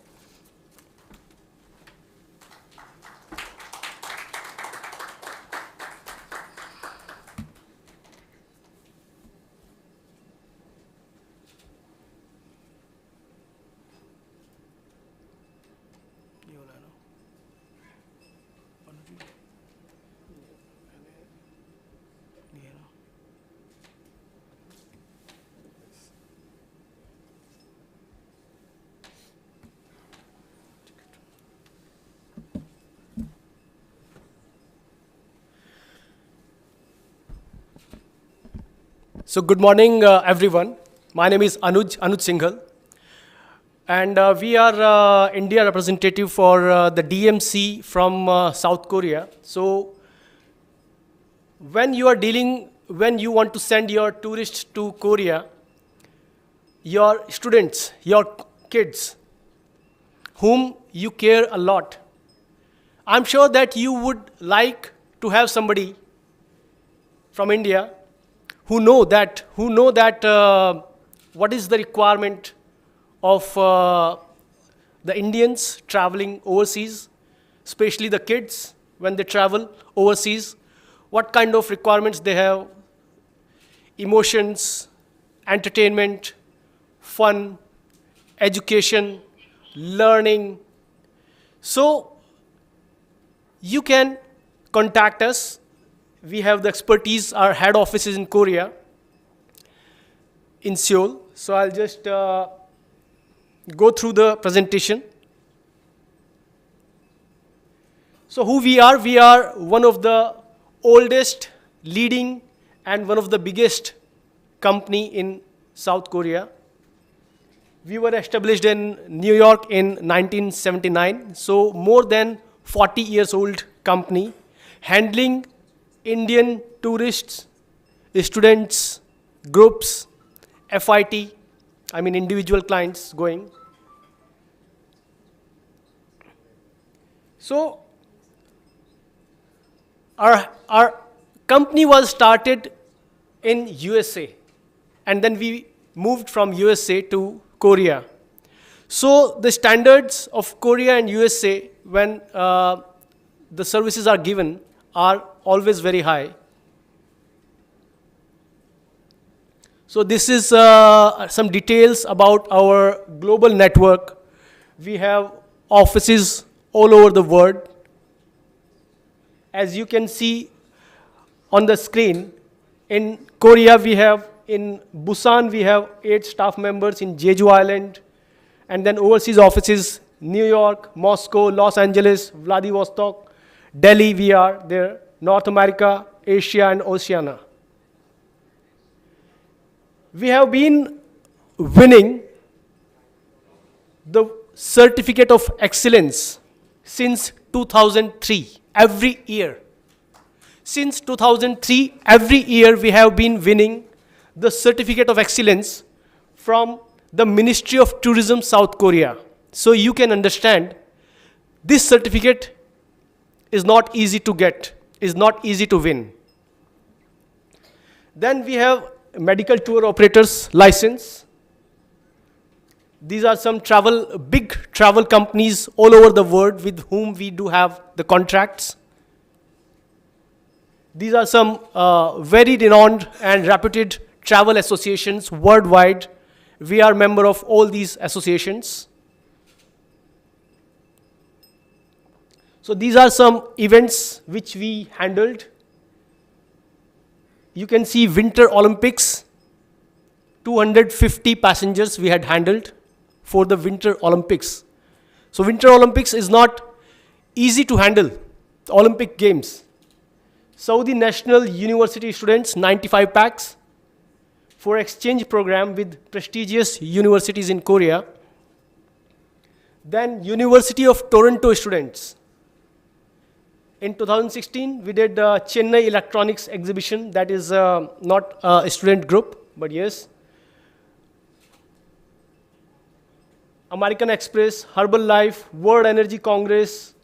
Speaker 9: So good morning, everyone. My name is Anuj Singhal, and we are India representative for the DMC from South Korea. So when you want to send your tourists to Korea, your students, your kids, whom you care a lot, I'm sure that you would like to have somebody from India who know that what is the requirement of the Indians traveling overseas, especially the kids when they travel overseas, what kind of requirements they have, emotions, entertainment, fun, education, learning. So you can contact us. We have the expertise. Our head office is in Korea, in Seoul. So I'll just go through the presentation. So who we are one of the oldest, leading, and one of the biggest company in South Korea. We were established in New York in 1979, so more than 40 years old company, handling Indian tourists, students, groups, FIT, I mean individual clients going. So our company was started in USA, and then we moved from USA to Korea. So the standards of Korea and USA when the services are given are always very high. So this is some details about our global network. We have offices all over the world. As you can see on the screen, in Korea in Busan we have 8 staff members, in Jeju Island, and then overseas offices, New York, Moscow, Los Angeles, Vladivostok, Delhi we are there, North America, Asia and Oceania. We have been winning the Certificate of Excellence since 2003, every year. Since 2003, every year we have been winning the Certificate of Excellence from the Ministry of Tourism, South Korea. So you can understand, this certificate is not easy to get, is not easy to win. Then we have medical tour operators license. These are some big travel companies all over the world with whom we do have the contracts. These are some very renowned and reputed travel associations worldwide. We are member of all these associations. So these are some events which we handled. You can see Winter Olympics, 250 passengers we had handled for the Winter Olympics. So Winter Olympics is not easy to handle, the Olympic Games. Saudi National University students, 95 packs for exchange program with prestigious universities in Korea. Then University of Toronto students. In 2016, we did Chennai Electronics Exhibition. That is not a student group, but yes. American Express, Herbalife, World Energy Congress,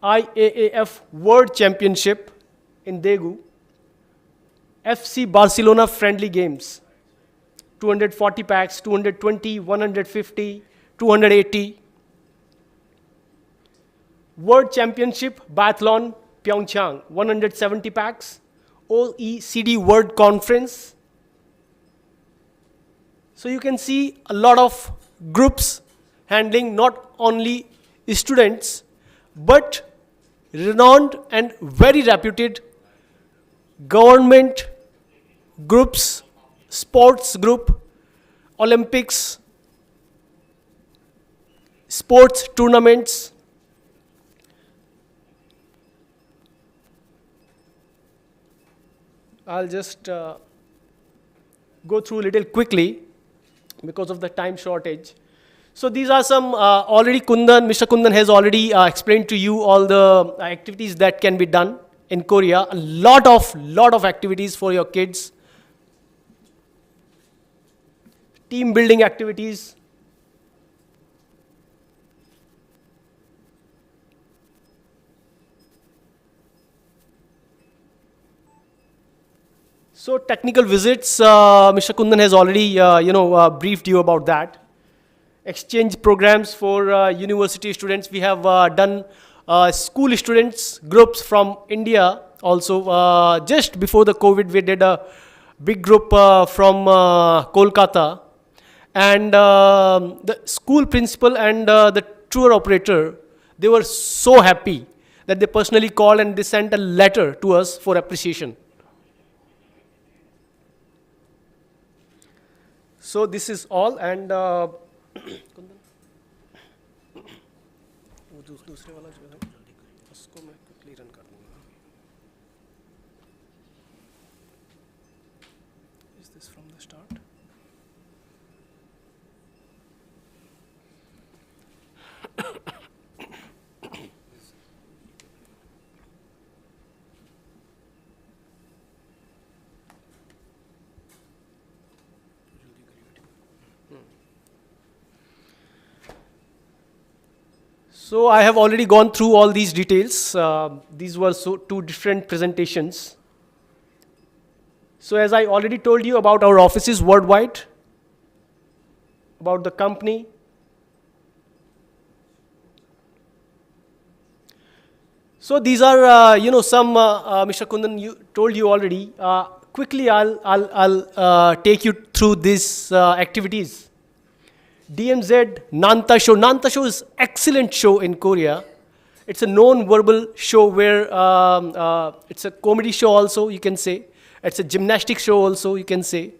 Speaker 9: IAAF World Championship in Daegu, FC Barcelona Friendly Games, 240 packs, 220, 150, 280. World Championship Biathlon Pyeongchang, 170 packs. OECD World Conference. So you can see a lot of groups handling not only students, but renowned and very reputed government groups, sports group, Olympics, sports tournaments. I'll just go through a little quickly because of the time shortage. So these are some already Mr. Kundan has already explained to you all the activities that can be done in Korea. A lot of activities for your kids. Team building activities. So technical visits, Mr. Kundan has already, briefed you about that. Exchange programs for university students. We have done school students groups from India also. Just before the COVID, we did a big group from Kolkata. And the school principal and the tour operator, they were so happy that they personally called and they sent a letter to us for appreciation. So this is all, and दूसरे वाला जो है उसको मैं quickly run कर दूँगा. Is this from the start? So I have already gone through all these details. These were two different presentations. So as I already told you about our offices worldwide, about the company. So these are, some Mr. Kundan told you already. Quickly, I'll take you through these activities. DMZ Nanta Show. Nanta Show is excellent show in Korea. It's a non-verbal show where it's a comedy show also, you can say. It's a gymnastic show also, you can say.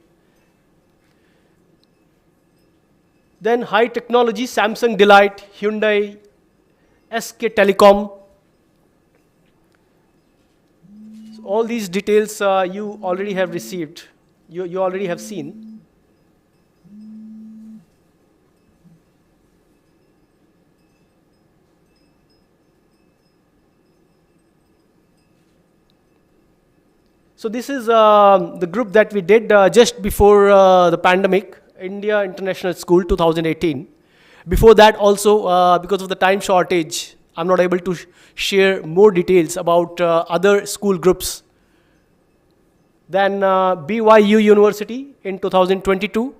Speaker 9: Then high technology, Samsung Delight, Hyundai, SK Telecom. So all these details you already have received. You already have seen. So this is the group that we did just before the pandemic, India International School 2018. Before that also, because of the time shortage, I'm not able to share more details about other school groups. Then BYU University in 2022.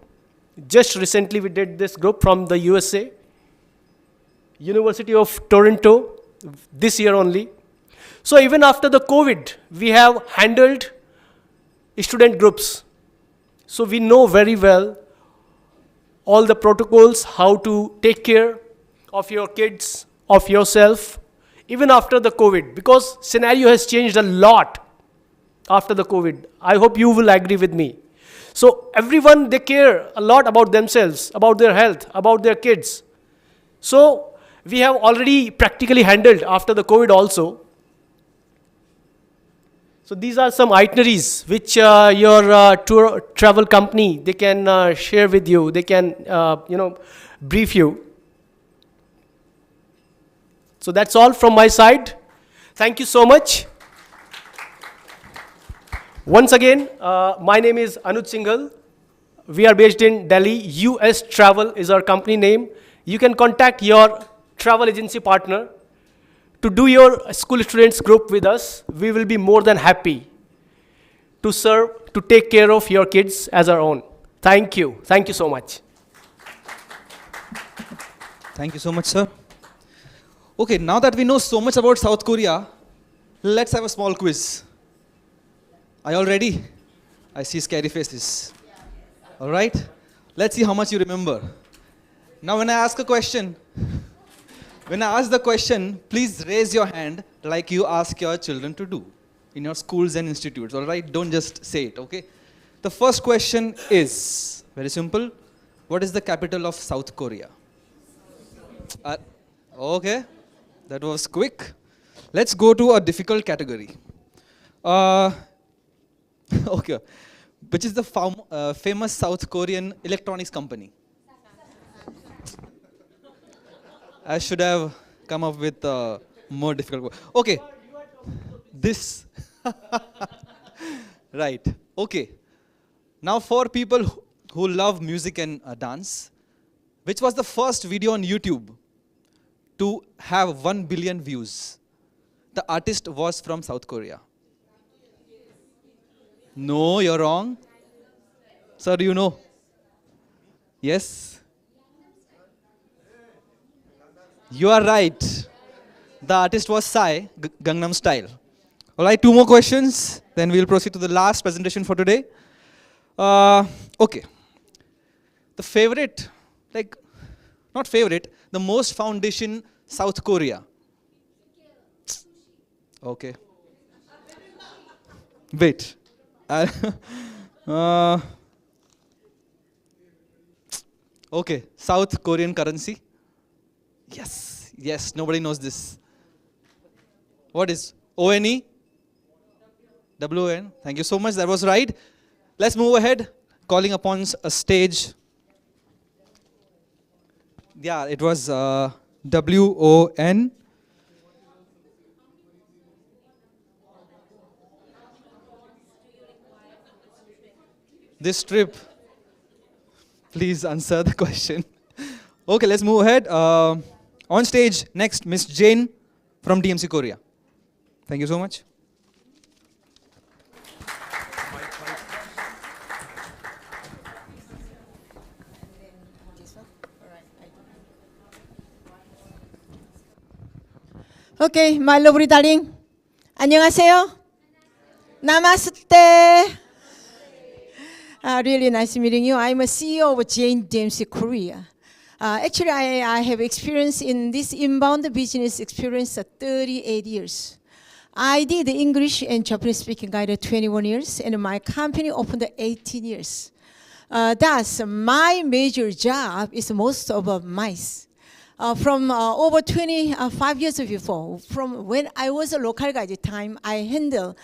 Speaker 9: Just recently we did this group from the USA. University of Toronto, this year only. So even after the COVID, we have handled student groups. So we know very well all the protocols, how to take care of your kids, of yourself, even after the COVID, because scenario has changed a lot after the COVID. I hope you will agree with me. So everyone, they care a lot about themselves, about their health, about their kids. So we have already practically handled after the COVID also. So these are some itineraries which your tour travel company, they can share with you. They can, brief you. So that's all from my side. Thank you so much. Once again, my name is Anuj Singhal. We are based in Delhi. US Travel is our company name. You can contact your travel agency partner to do your school students group with us. We will be more than happy to serve, to take care of your kids as our own. Thank you. Thank you so much.
Speaker 1: Thank you so much, sir. Okay, now that we know so much about South Korea, let's have a small quiz. Are you all ready? I see scary faces. All right, let's see how much you remember. Now when I ask a question, please raise your hand like you ask your children to do in your schools and institutes, all right? Don't just say it, okay? The first question is very simple. What is the capital of South Korea? Okay, that was quick. Let's go to a difficult category. Okay, which is the famous South Korean electronics company? I should have come up with more difficult word. Okay. This. Right. Okay. Now for people who love music and dance, which was the first video on YouTube to have 1 billion views? The artist was from South Korea. No, you're wrong. Sir, do you know? Yes? You are right. The artist was Psy, Gangnam Style. All right, 2 more questions. Then we'll proceed to the last presentation for today. Okay. The favorite, like, not favorite, the most foundation South Korea. Okay. Wait. Okay. South Korean currency. Yes. Yes. Nobody knows this. What is ONE? WN. Thank you so much. That was right. Let's move ahead. Calling upon a stage. Yeah, it was WON. This trip. Please answer the question. Okay, let's move ahead. On stage, next, Miss Jane from DMC Korea. Thank you so much.
Speaker 10: Okay, my lovely darling. 안녕하세요. Namaste. Really nice meeting you. I'm a CEO of Jane DMC Korea. Actually, I have experience in this inbound business experience 38 years. I did English and Japanese speaking guide 21 years, and my company opened 18 years. Thus, my major job is most of mice. From over 25 years before, from when I was a local guide time, I handle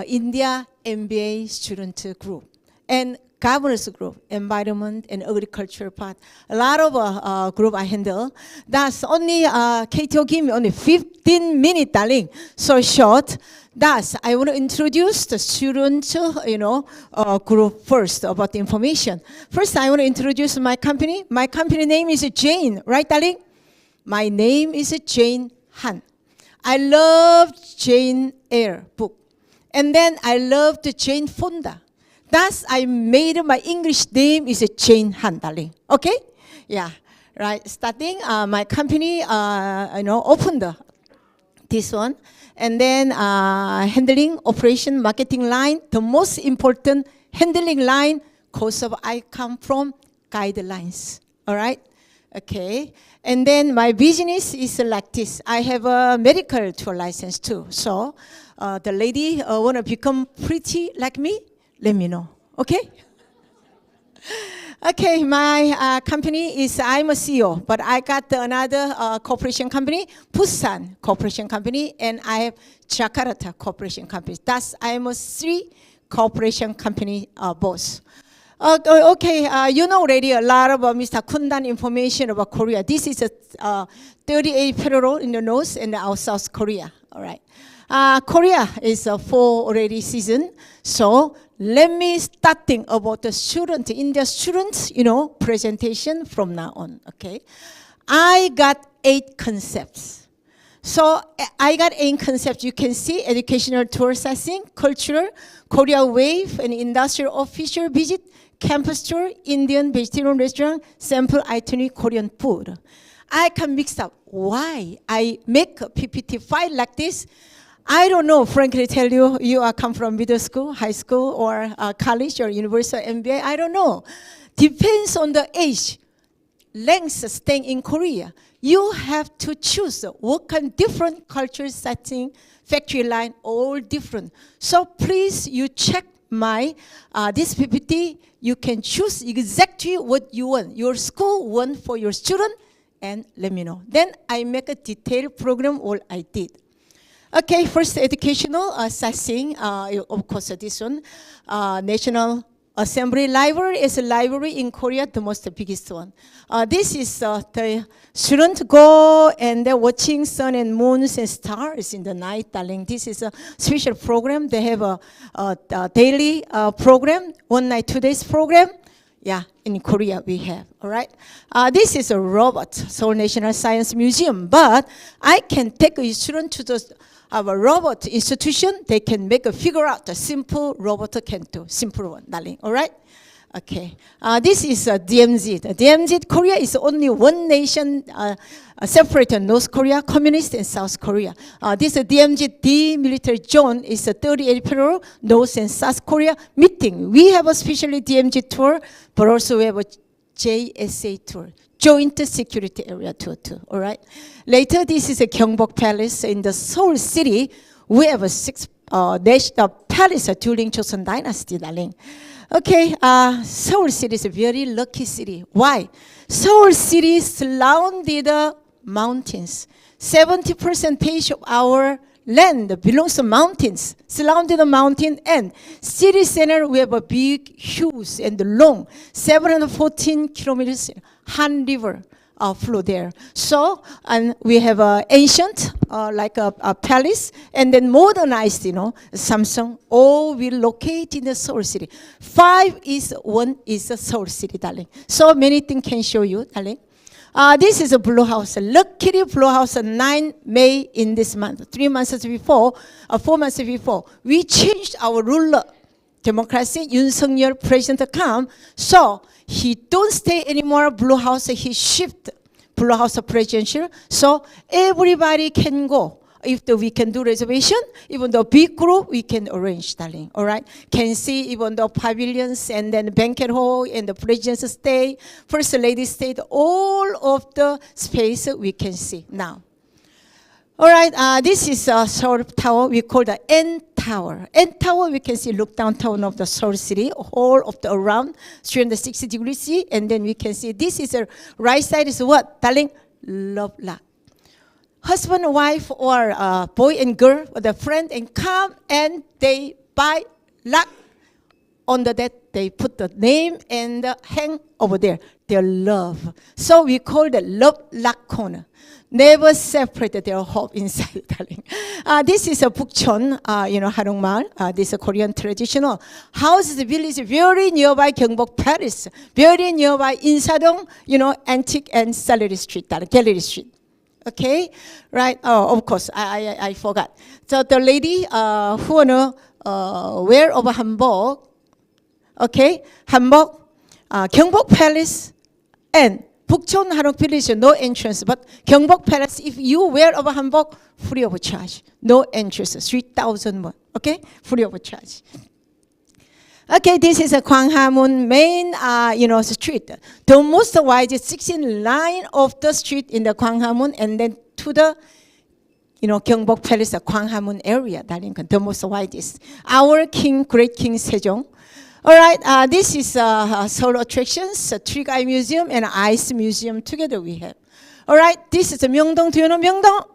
Speaker 10: India MBA student group and governance group, environment and agriculture part. A lot of group I handle. That's only, KTO give me only 15 minutes, darling, so short. Thus, I want to introduce the student, group first about the information. First, I want to introduce my company. My company name is Jane, right, darling? My name is Jane Han. I love Jane Eyre book. And then I love the Jane Fonda. Thus, I made my English name is Jane Han, darling. Okay? Yeah, right. Starting my company, opened this one. And then handling operation marketing line. The most important handling line, because of I come from guidelines. All right? Okay. And then my business is like this. I have a medical tour license too. So the lady want to become pretty like me, let me know. Okay? Okay, my company is, I'm a CEO, but I got another corporation company, Busan Corporation Company, and I have Jakarta Corporation Company. Thus, I am a 3 corporation company boss. Okay, you know already a lot about Mr. Kundan information about Korea. This is a 38 parallel in the north and our South Korea. All right. Korea is a 4 already season. So let me starting about the student, India students, presentation from now on. Okay. I got 8 concepts. So I got 8 concepts. You can see educational tour assessing, cultural, Korea wave, and industrial official visit, campus tour, Indian vegetarian restaurant, sample itinerary, Korean food. I can mix up. Why I make a PPT file like this? I don't know, frankly tell you, you are come from middle school, high school, or college, or university, MBA, I don't know. Depends on the age, length staying in Korea. You have to choose what kind of different culture setting, factory line, all different. So please, you check my this PPT. You can choose exactly what you want. Your school want for your student, and let me know. Then I make a detailed program. All I did. Okay, first educational assessing. Of course, this one, national Assembly Library is a library in Korea, the most biggest one. This is the students go and they're watching sun and moons and stars in the night, darling. This is a special program. They have a daily program, 1 night, 2 days program. Yeah, in Korea we have, all right? This is a robot, Seoul National Science Museum, but I can take a student to the our robot institution, they can figure out a simple robot can do, simple one, darling, all right? Okay, this is DMZ. The DMZ, Korea is only one nation separated, North Korea, Communist, and South Korea. This DMZ demilitarized zone is a 38 parallel, North and South Korea meeting. We have a specially DMZ tour, but also we have a JSA tour. Joint Security Area Tour too, all right? Later, this is a Gyeongbok Palace in the Seoul city. We have a 6 national palace during Joseon Dynasty, darling. Okay, Seoul city is a very lucky city. Why? Seoul city is surrounded mountains. 70% of our land belongs to mountains, surrounded the mountain, and city center we have a big, huge, and long, 714 kilometers, Han River flow there. So, and we have ancient, like a palace, and then modernized, Samsung, all will locate in the Seoul city. 1 is the Seoul city, darling. So many things can show you, darling. This is a Blue House. Luckily, Blue House 9 May in this month. 3 months before, 4 months before, we changed our ruler. Democracy, Yoon Suk-yeol president come, so he don't stay anymore Blue House, he shift Blue House presidential, so everybody can go. If we can do reservation, even the big group, we can arrange, darling, all right? Can see even the pavilions and then banquet hall and the president's stay, first lady stay, all of the space we can see now. All right, this is Seoul Tower, we call the N Tower. N Tower, we can see look downtown of the Seoul city, all of the around 360 degrees C, and then we can see this is the right side is what, darling? Love lock. Husband, wife, or boy and girl, or the friend, and come and they buy lock. On the dead, they put the name and hang over there, their love. So we call the love lock corner. Never separated their hope inside, darling. This is a Bukchon, Harungmal. This is a Korean traditional house, village, very nearby Gyeongbok Palace, very nearby Insadong, Antique and Gallery Street, Gallery Street. Okay, right? Oh, of course, I forgot. So the lady who wanna wear over hanbok, okay, hanbok, Gyeongbok Palace, and Bukchon Harong Village, no entrance. But Gyeongbok Palace, if you wear over hanbok, free of charge, no entrance, 3,000 won, okay, free of charge. Okay, this is a Gwanghamun main, street. The most wide is 16 line of the street in the Gwanghamun, and then to the, Gyeongbok Palace, the Gwanghamun area, darling, the most widest. Our king, great King Sejong. All right, this is Seoul attractions, Trigai Museum and Ice Museum together we have. All right, this is Myeongdong. Do you know Myeongdong?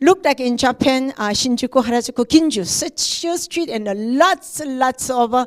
Speaker 10: Look like in Japan, Shinjuku, Harajuku, Ginju, such a street and lots of,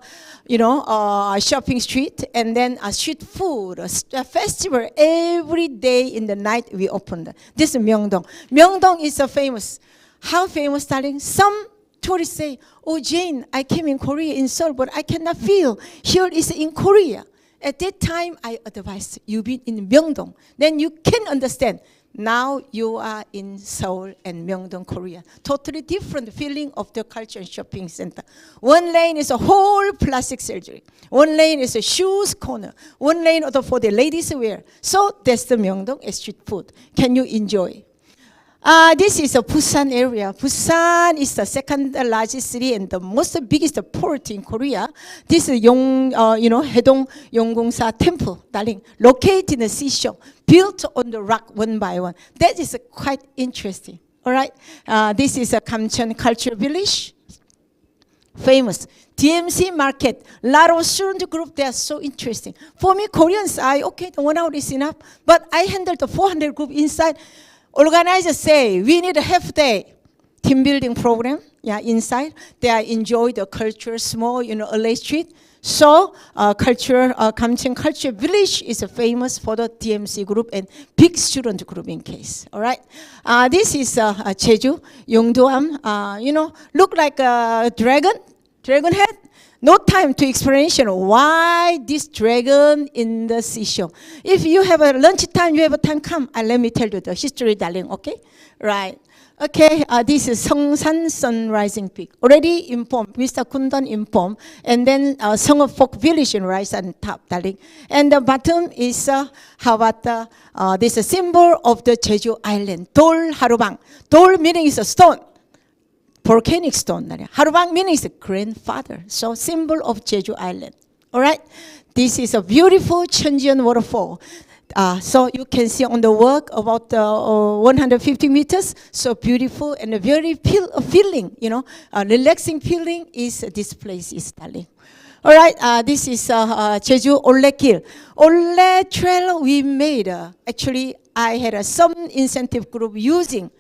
Speaker 10: shopping street, and then street food, a festival every day in the night we open. This is Myeongdong. Myeongdong is a famous. How famous, darling? Some tourists say, oh, Jane, I came in Korea in Seoul, but I cannot feel here is in Korea. At that time, I advised you be in Myeongdong. Then you can understand. Now you are in Seoul and Myeongdong, Korea. Totally different feeling of the culture and shopping center. One lane is a whole plastic surgery. One lane is a shoes corner. One lane for the ladies wear. So that's the Myeongdong street food. Can you enjoy? This is a Busan area. Busan is the second largest city and the most biggest port in Korea. This is Haedong Yonggongsa Temple, darling, located in the seashore, built on the rock one by one. That is quite interesting. All right. This is a Kamcheon Cultural Village, famous. DMC market, lot of student group. They are so interesting. For me, Koreans, okay, the 1 hour is enough. But I handled the 400 group inside. Organizers say we need a half day team building program. Yeah, inside they enjoy the culture, small, LA street. So, Kamcheng Culture Village is famous for the DMC group and big student group in case. All right. This is Jeju, Yongdoam. Look like a dragon head. No time to explanation why this dragon in the seashore. If you have a lunch time, you have a time, come and let me tell you the history, darling. Okay, right. Okay, this is Seongsan Sun Rising Peak. Already informed, Mr. Kundan informed. And then Seong Folk Village in rise on top, darling. And the bottom is, how about this is a symbol of the Jeju Island. Dol Harubang. Dol meaning is a stone. Volcanic stone. Harubang meaning is a grandfather. So symbol of Jeju Island. All right. This is a beautiful Cheonjeon waterfall. So you can see on the walk about 150 meters, so beautiful and a very feeling, relaxing feeling is this place is darling. All right, this is Jeju Olle-gil. Olle trail we made. Actually, I had some incentive group using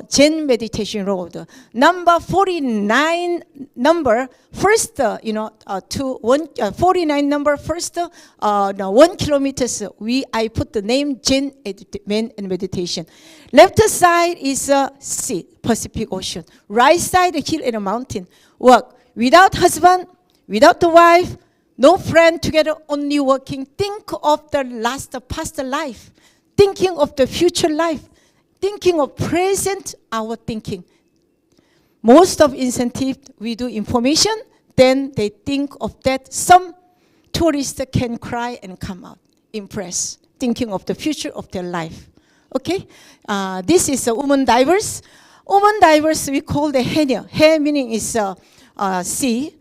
Speaker 10: Zen meditation road. Number 49 number first, to 49 number first, 1 kilometers, I put the name Zen and meditation. Left side is sea, Pacific Ocean. Right side, a hill and a mountain. Work without husband, without the wife, no friend together, only working. Think of the past life. Thinking of the future life. Thinking of present, our thinking. Most of incentive, we do information, then they think of that. Some tourists can cry and come out, impressed, thinking of the future of their life. Okay? This is a woman divers. Woman divers, we call the haenyeo. Hae meaning is sea,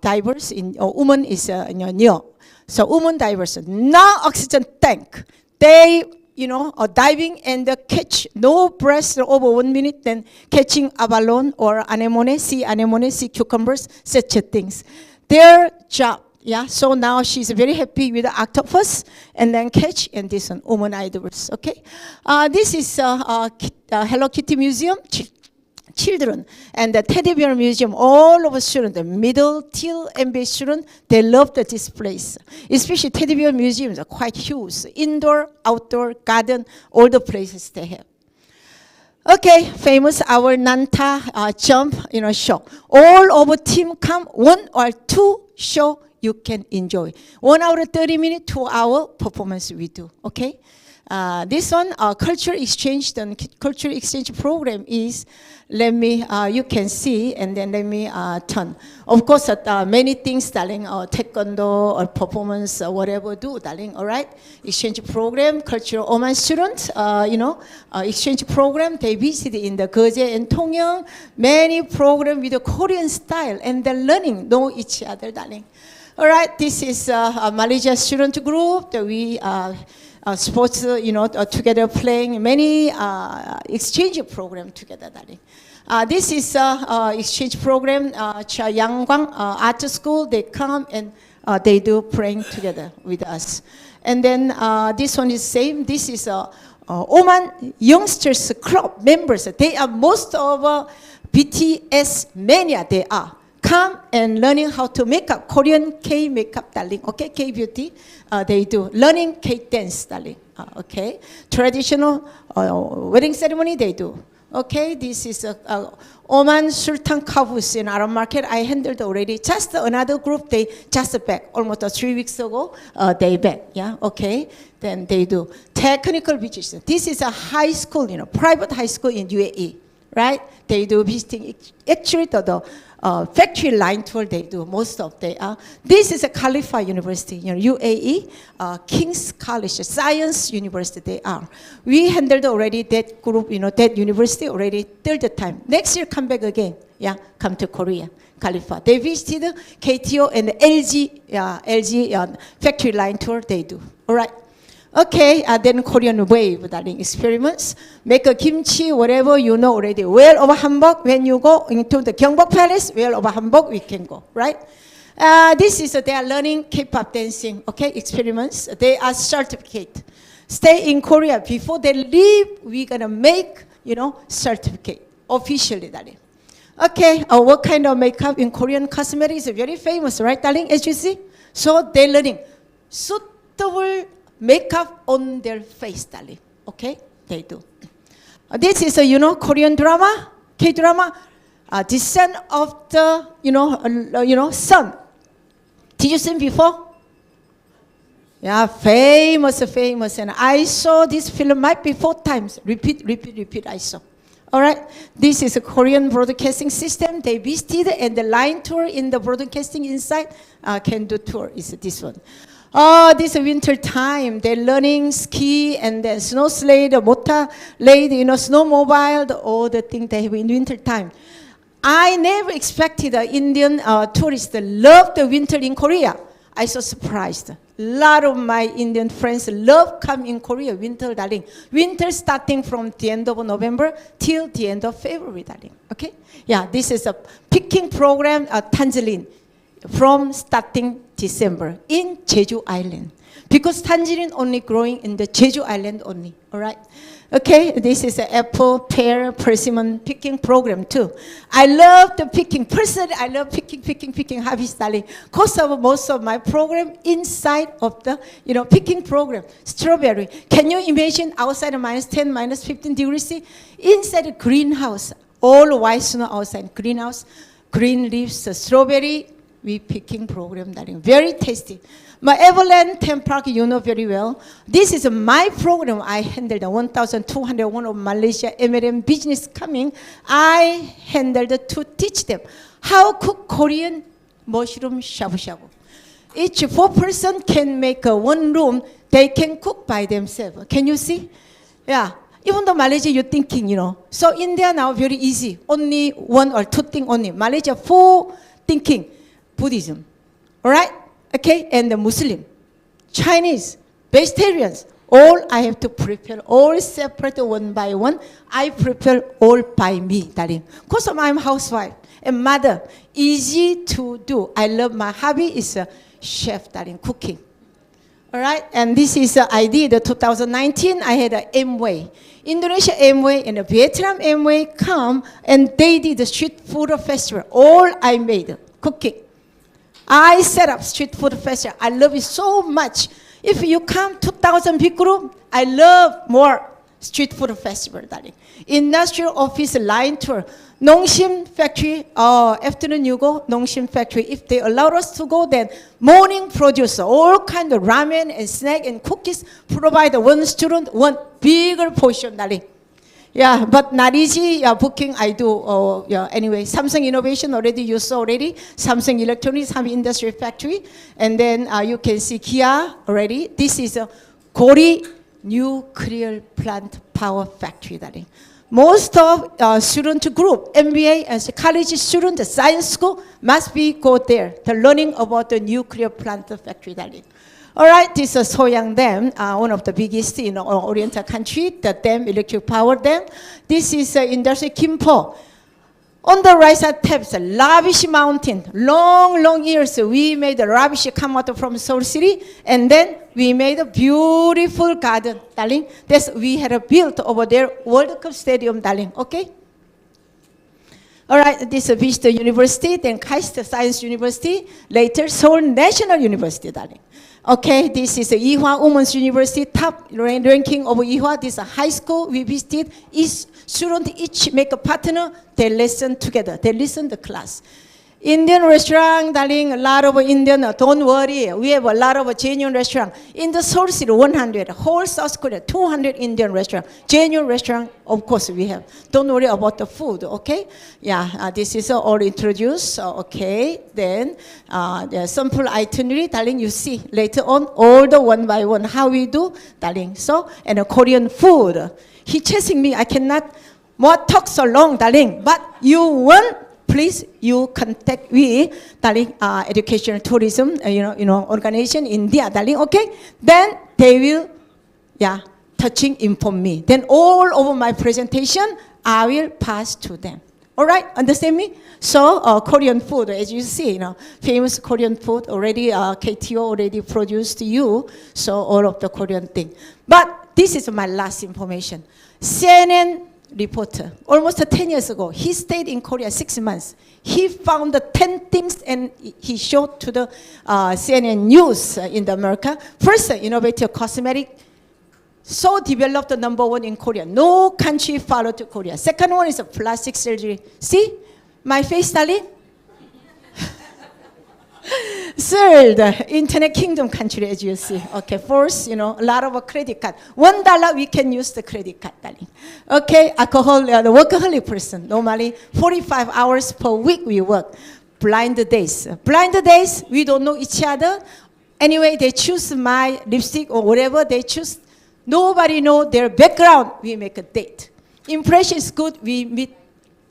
Speaker 10: divers, woman is nyo. So woman divers, no oxygen tank. They diving and catch, no breath over 1 minute, then catching abalone or anemone, sea cucumbers, such things. Their job, so now she's very happy with the octopus, and then catch, and this one, woman divers, okay? This is Hello Kitty Museum, children, and the teddy bear museum, all of the students, the middle till MBA students, they love this place. Especially teddy bear museums are quite huge. Indoor, outdoor, garden, all the places they have. Okay, famous our Nanta jump, show. All over team come, 1 or 2 show you can enjoy. 1 hour 30 minutes, 2 hour performance we do. Okay. This one, cultural exchange, the cultural exchange program is, you can see, and then let me turn. Of course, many things, darling, taekwondo or performance, whatever do, darling, all right? Exchange program, cultural Oman students, exchange program, they visited in the Geje and Tongyang, many program with the Korean style, and they're learning, know each other, darling. All right, this is a Malaysia student group that we sports, together playing many exchange program together, darling. This is exchange program, Cha Yanggwang Art School. They come and they do praying together with us. And then this one is same. This is Oman Youngsters Club members. They are most of BTS mania. They are. Come and learning how to make up Korean K makeup, darling. Okay, K beauty, they do. Learning K dance, darling. Okay, traditional wedding ceremony, they do. Okay, this is Oman Sultan Kavus in Arab market. I handled already. Just another group, they just back almost 3 weeks ago. They back, yeah. Okay, then they do technical visits. This is a high school, private high school in UAE, right? They do visiting. Actually, the factory line tour they do, most of they are. This is a Khalifa University, UAE, King's College, Science University they are. We handled already that group, that university already third time. Next year come back again, come to Korea, Khalifa. They visited KTO and LG factory line tour they do, all right. Okay, then Korean wave, darling, experiments. Make a kimchi, whatever you know already. Well over Hamburg, when you go into the Gyeongbok Palace, well over Hamburg, we can go, right? This is, they are learning K-pop dancing, okay, experiments. They are certificate. Stay in Korea. Before they leave, we're gonna make, certificate, officially, darling. Okay, what kind of makeup in Korean cosmetics is very famous, right, darling? As you see, so they're learning suitable makeup on their face, darling. Okay, they do. This is a Korean drama, K-drama, Descent of the Sun. Did you see before? Yeah, famous, and I saw this film might be 4 times. Repeat. I saw. All right, this is a Korean broadcasting system. They visited and the line tour in the broadcasting inside can do tour is this one. Oh, this winter time, they're learning ski and then snow sled, motor lade, snowmobile, all the things they have in winter time. I never expected the Indian tourists love the winter in Korea. I so surprised. A lot of my Indian friends love come in Korea winter, darling. Winter starting from the end of November till the end of February, darling. Okay? Yeah, this is a picking program, tangerine, from starting December in Jeju Island. Because tangerine only growing in the Jeju Island only, all right? Okay, this is an apple, pear, persimmon picking program too. I love the picking. Personally, I love picking, harvest, darling. Because of most of my program inside of the, picking program. Strawberry. Can you imagine outside -10, -15 degrees C? Inside a greenhouse, all white snow outside, greenhouse, green leaves, strawberry, we picking program, darling. Very tasty. My Everland Theme Park, you know very well. This is my program. I handled 1,201 of Malaysia MLM business coming. I handled to teach them how cook Korean mushroom shabu shabu. Each 4 person can make one room. They can cook by themselves. Can you see? Yeah. Even though Malaysia, you're thinking, So India now very easy. Only 1 or 2 things only. Malaysia 4 thinking. Buddhism. All right? Okay, and the Muslim, Chinese, vegetarians, all I have to prepare, all separate one by one. I prepare all by me, darling. Because I'm a housewife and mother, easy to do. I love my hobby is a chef, darling, cooking. All right, and this is I did 2019. I had a Amway, Indonesia Amway and a Vietnam Amway come and they did the street food festival. All I made cooking. I set up street food festival. I love it so much. If you come 2,000 big group, I love more street food festival, darling. Industrial office line tour. Nongshim factory, afternoon you go, Nongshim factory. If they allow us to go, then morning produce all kind of ramen and snack and cookies. Provide one student one bigger portion, darling. Yeah, but not easy. Booking I do. Anyway, Samsung Innovation already you saw already. Samsung Electronics have industry factory, and then you can see Kia already. This is a Kori nuclear plant power factory, darling. Most of student group, MBA as a college student, science school must be go there. The learning about the nuclear plant factory, darling. All right, this is Soyang Dam, one of the biggest in Oriental country, the dam, electric power dam. This is industry Kimpo. On the right side tabs, lavish mountain. Long years, we made the rubbish come out from Seoul City, and then we made a beautiful garden, darling. That's we had built over there, World Cup Stadium, darling, okay? All right, this is Vista University, then Kaista Science University, later Seoul National University, darling. Okay, this is Etoai Women's University, top ranking of Etoai. This is a high school we visited. Each student each make a partner, they listen together, they listen to class. Indian restaurant, darling, a lot of Indian, don't worry, we have a lot of genuine restaurant. In the Seoul City, 100, whole South Korea, 200 Indian restaurant. Genuine restaurant, of course we have. Don't worry about the food, okay? Yeah, this is all introduced, okay. Then the sample itinerary, darling, you see later on, all the one by one, how we do, darling. So, and a Korean food. He chasing me, I cannot more talk so long, darling, but you want, please, you contact we, darling, educational tourism, organization in India, darling, okay? Then they will, touching inform me. Then all over my presentation, I will pass to them. All right, understand me? So Korean food, as you see, famous Korean food already, KTO already produced you, so all of the Korean thing. But this is my last information. CNN reporter, almost 10 years ago. He stayed in Korea 6 months. He found the 10 things and he showed to the CNN News in the America. First, innovative cosmetic, so developed the number one in Korea. No country followed to Korea. Second one is a plastic surgery. See my face, darling? Third, internet kingdom country, as you see. Okay, fourth, a lot of a credit card. $1 we can use the credit card, darling. Okay, alcohol, the workaholic person. Normally 45 hours per week we work. Blind days. Blind days, we don't know each other. Anyway, they choose my lipstick or whatever they choose. Nobody know their background. We make a date. Impression is good, we meet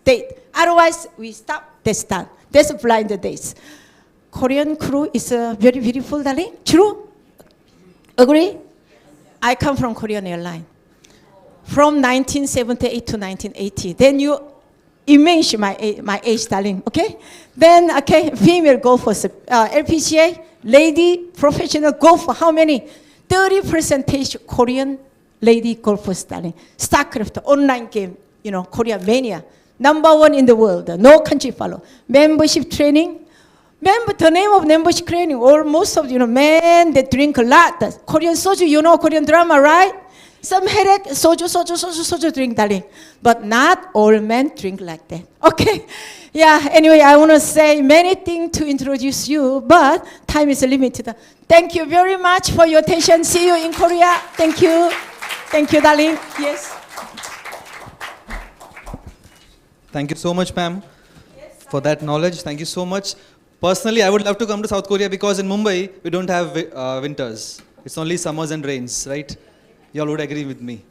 Speaker 10: date. Otherwise, we stop, that's done. That's blind dates. Korean crew is very beautiful, darling. True? Agree? I come from Korean airline. From 1978 to 1980. Then you imagine my age, darling, okay? Then, okay, female golfers, LPGA, lady professional golfer, how many? 30% Korean lady golfers, darling. StarCraft, online game, Korea Mania. Number one in the world, no country follow. Membership training. The name of membership training, or most of men that drink a lot. Korean soju, Korean drama, right? Some headache, soju drink, darling. But not all men drink like that. Okay? Yeah, anyway, I want to say many things to introduce you, but time is limited. Thank you very much for your attention. See you in Korea. Thank you. Thank you, darling. Yes.
Speaker 1: Thank you so much, ma'am, for that knowledge. Thank you so much. Personally, I would love to come to South Korea because in Mumbai, we don't have winters. It's only summers and rains, right? You all would agree with me.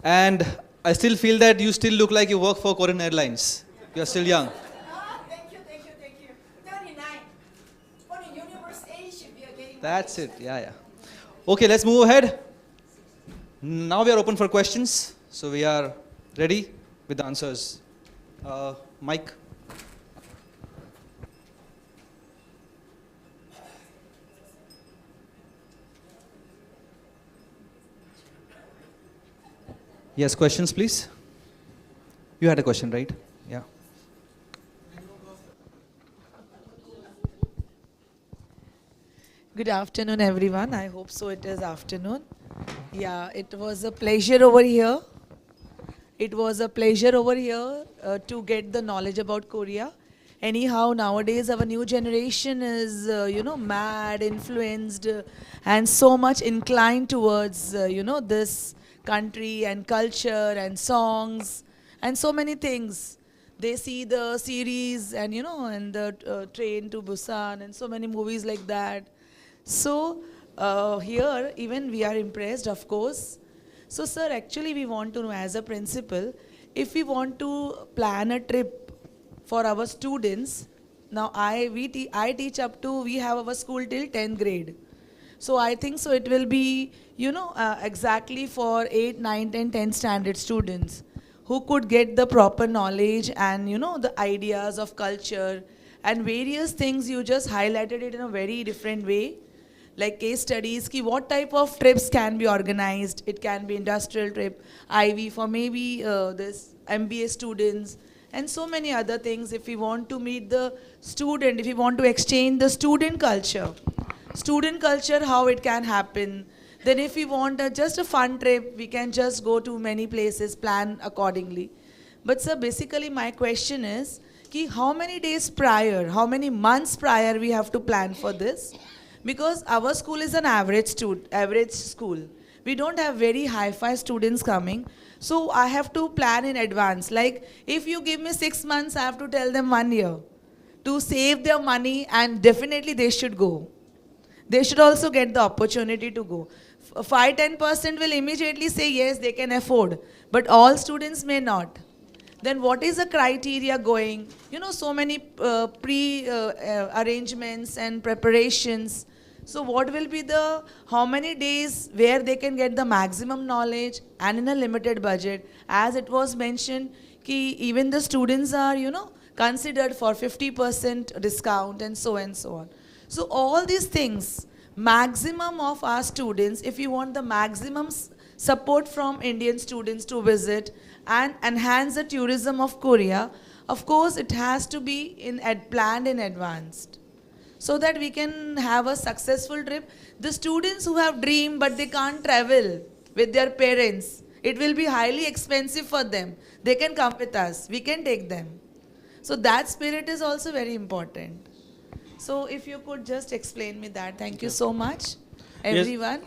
Speaker 1: And I still feel that you still look like you work for Korean Airlines. You're still young.
Speaker 10: Thank you. 39. For the universe age, we are getting.
Speaker 1: That's it, yeah. Okay, let's move ahead. Now we are open for questions. So we are ready with the answers. Mike. Yes, questions, please. You had a question, right? Yeah.
Speaker 7: Good afternoon, everyone. I hope so it is afternoon. Yeah, it was a pleasure over here. It was a pleasure over here to get the knowledge about Korea. Anyhow, nowadays our new generation is, mad, influenced, and so much inclined towards, this country and culture and songs and so many things. They see the series and, and the Train to Busan and so many movies like that. So here, even we are impressed, of course. So, sir, actually we want to know as a principal, if we want to plan a trip for our students, now I teach up to, we have our school till 10th grade. So I think so it will be, exactly for 8, 9, 10, 10 standard students who could get the proper knowledge and, the ideas of culture and various things. You just highlighted it in a very different way, like case studies, what type of trips can be organized. It can be industrial trip, IB for maybe this MBA students, and so many other things. If we want to meet the student, if we want to exchange the student culture, how it can happen. Then if we want just a fun trip, we can just go to many places, plan accordingly. But sir, basically my question is, how many days prior, how many months prior we have to plan for this? Because our school is an average school. We don't have very hi-fi students coming. So I have to plan in advance. Like if you give me 6 months, I have to tell them 1 year to save their money, and definitely they should go. They should also get the opportunity to go. 5-10% will immediately say yes, they can afford, but all students may not. Then what is the criteria going? So many arrangements and preparations. So what will be how many days where they can get the maximum knowledge and in a limited budget? As it was mentioned, even the students are, considered for 50% discount and so on. So all these things, maximum of our students, if you want the maximum support from Indian students to visit and enhance the tourism of Korea, of course, it has to be planned in advance so that we can have a successful trip. The students who have dream but they can't travel with their parents, it will be highly expensive for them. They can come with us. We can take them. So that spirit is also very important. So if you could just explain me that. Thank you so much, everyone.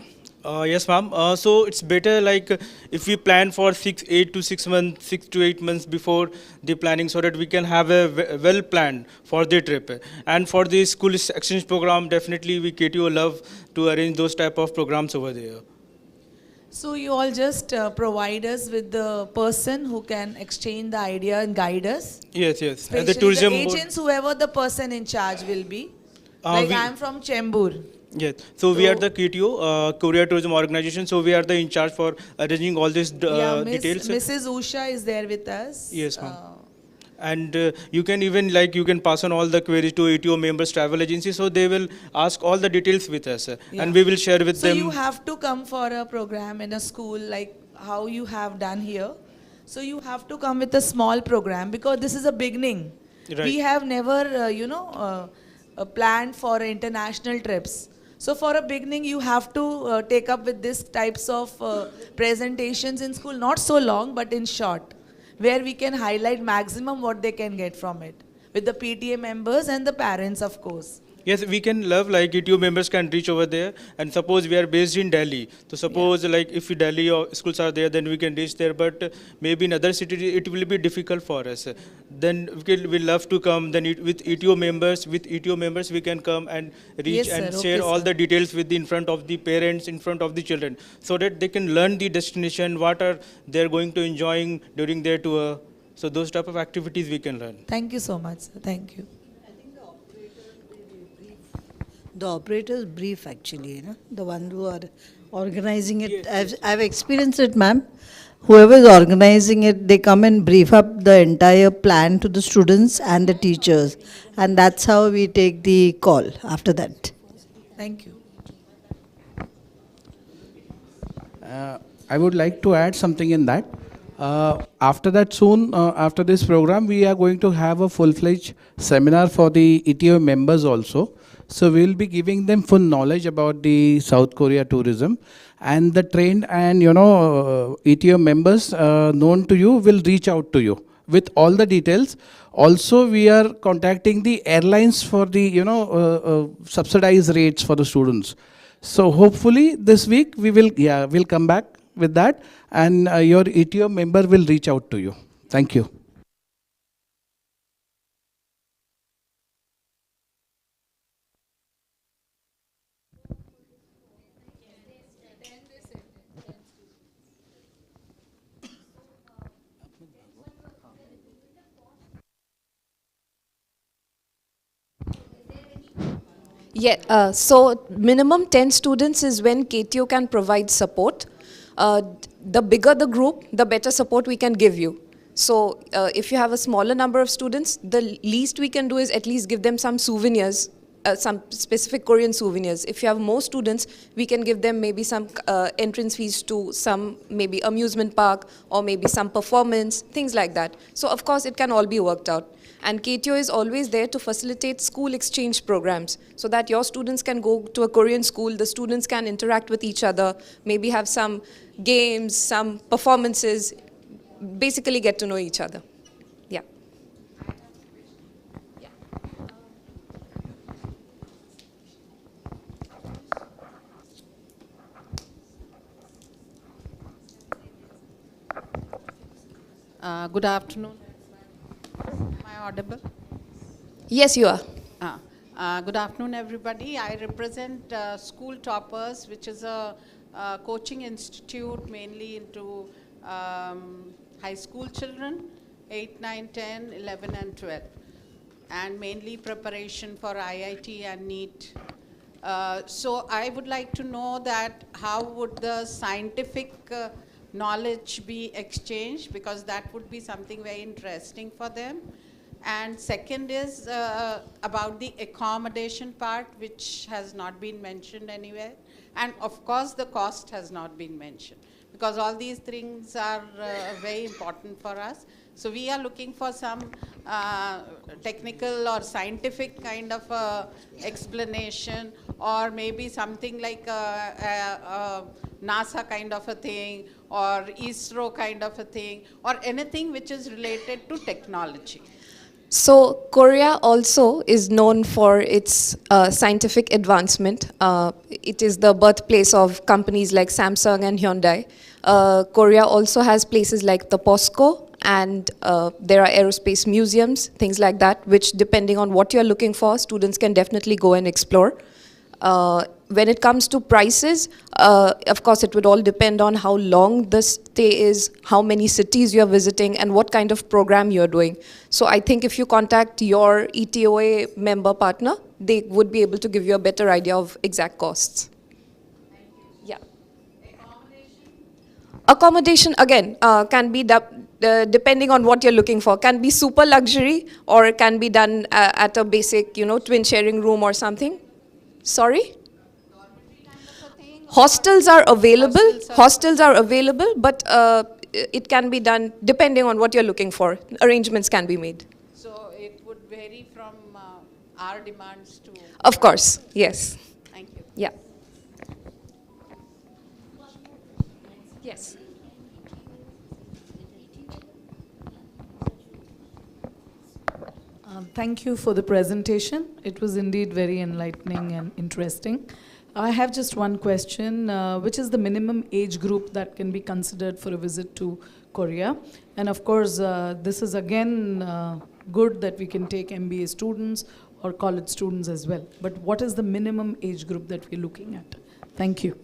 Speaker 4: Yes, ma'am. So it's better like if we plan for 6 to 8 months before the planning, so that we can have a well planned for the trip. And for the school exchange program, definitely we KTO love to arrange those type of programs over there.
Speaker 7: So you all just provide us with the person who can exchange the idea and guide us.
Speaker 4: Yes, yes.
Speaker 7: Especially
Speaker 4: And the tourism
Speaker 7: the
Speaker 4: board-
Speaker 7: agents, whoever the person in charge will be. Like
Speaker 4: we-
Speaker 7: I am from Chembur.
Speaker 4: Yes. So we are
Speaker 7: So-
Speaker 4: the KTO, Korea Tourism Organization. So we are the in charge for arranging all these details.
Speaker 7: Mrs. Usha is there with us.
Speaker 4: Yes, ma'am. And you can even you can pass on all the queries to ATO members travel agency, so they will ask all the details with us,
Speaker 7: Yeah.
Speaker 4: and we will share with
Speaker 7: So
Speaker 4: them.
Speaker 7: you have to come for a program in a school like how you have done here. So you have to come with a small program because this is a beginning.
Speaker 4: Right.
Speaker 7: We have never, planned for international trips. So for a beginning, you have to take up with this types of presentations in school, not so long, but in short, where we can highlight maximum what they can get from it with the PTA members and the parents, of course.
Speaker 4: Yes, we can love ATO members can reach over there, and suppose we are based in Delhi. So suppose if Delhi or schools are there, then we can reach there. But maybe in other cities it will be difficult for us. Then we love to come. Then with ETO members, we can come and reach
Speaker 7: Yes,
Speaker 4: and
Speaker 7: sir.
Speaker 4: share
Speaker 7: Okay,
Speaker 4: all
Speaker 7: sir.
Speaker 4: the details in front of the parents, in front of the children, so that they can learn the destination, what are they going to enjoying during their tour. So those type of activities we can learn.
Speaker 7: Thank you so much, sir. Thank you.
Speaker 11: The operators brief actually, the one who are organizing it. I've experienced it, ma'am. Whoever is organizing it, they come and brief up the entire plan to the students and the teachers. And that's how we take the call after that.
Speaker 7: Thank you.
Speaker 12: I would like to add something in that. After that, soon after this program, we are going to have a full-fledged seminar for the ETO members also. So we will be giving them full knowledge about the South Korea tourism, and the trained and ETO members known to you will reach out to you with all the details. Also, we are contacting the airlines for the subsidized rates for the students. So hopefully this week we'll come back with that, and your ETO member will reach out to you. Thank you.
Speaker 13: Yeah, so minimum 10 students is when KTO can provide support. The bigger the group, the better support we can give you. So if you have a smaller number of students, the least we can do is at least give them some souvenirs, some specific Korean souvenirs. If you have more students, we can give them maybe some entrance fees to some maybe amusement park or maybe some performance, things like that. So of course it can all be worked out. And KTO is always there to facilitate school exchange programs so that your students can go to a Korean school, the students can interact with each other, maybe have some games, some performances, basically get to know each other. Yeah.
Speaker 14: Good afternoon. Am I audible?
Speaker 13: Yes, you are.
Speaker 14: Good afternoon, everybody. I represent School Toppers, which is a coaching institute mainly into high school children, 8, 9, 10, 11, and 12, and mainly preparation for IIT and NEET. So I would like to know that how would the scientific knowledge be exchanged, because that would be something very interesting for them. And second is about the accommodation part, which has not been mentioned anywhere. And of course, the cost has not been mentioned, because all these things are very important for us. So we are looking for some technical or scientific kind of explanation, or maybe something like NASA kind of a thing, or ISRO kind of a thing, or anything which is related to technology.
Speaker 13: So Korea also is known for its scientific advancement. It is the birthplace of companies like Samsung and Hyundai. Korea also has places like the POSCO, and there are aerospace museums, things like that, which depending on what you're looking for, students can definitely go and explore. When it comes to prices, of course, it would all depend on how long the stay is, how many cities you're visiting, and what kind of program you're doing. So I think if you contact your ETOA member partner, they would be able to give you a better idea of exact costs. Yeah. Accommodation, again, can be depending on what you're looking for. Can be super luxury, or it can be done at a basic, twin sharing room or something. Sorry? Hostels are available. Hostels are available, but it can be done depending on what you're looking for. Arrangements can be made.
Speaker 14: So it would vary from our demands to...
Speaker 13: Of course, yes.
Speaker 14: Thank you.
Speaker 13: Yeah. Yes.
Speaker 7: Thank you for the presentation. It was indeed very enlightening and interesting. I have just one question, which is the minimum age group that can be considered for a visit to Korea? And of course, this is again good that we can take MBA students or college students as well. But what is the minimum age group that we're looking at? Thank you.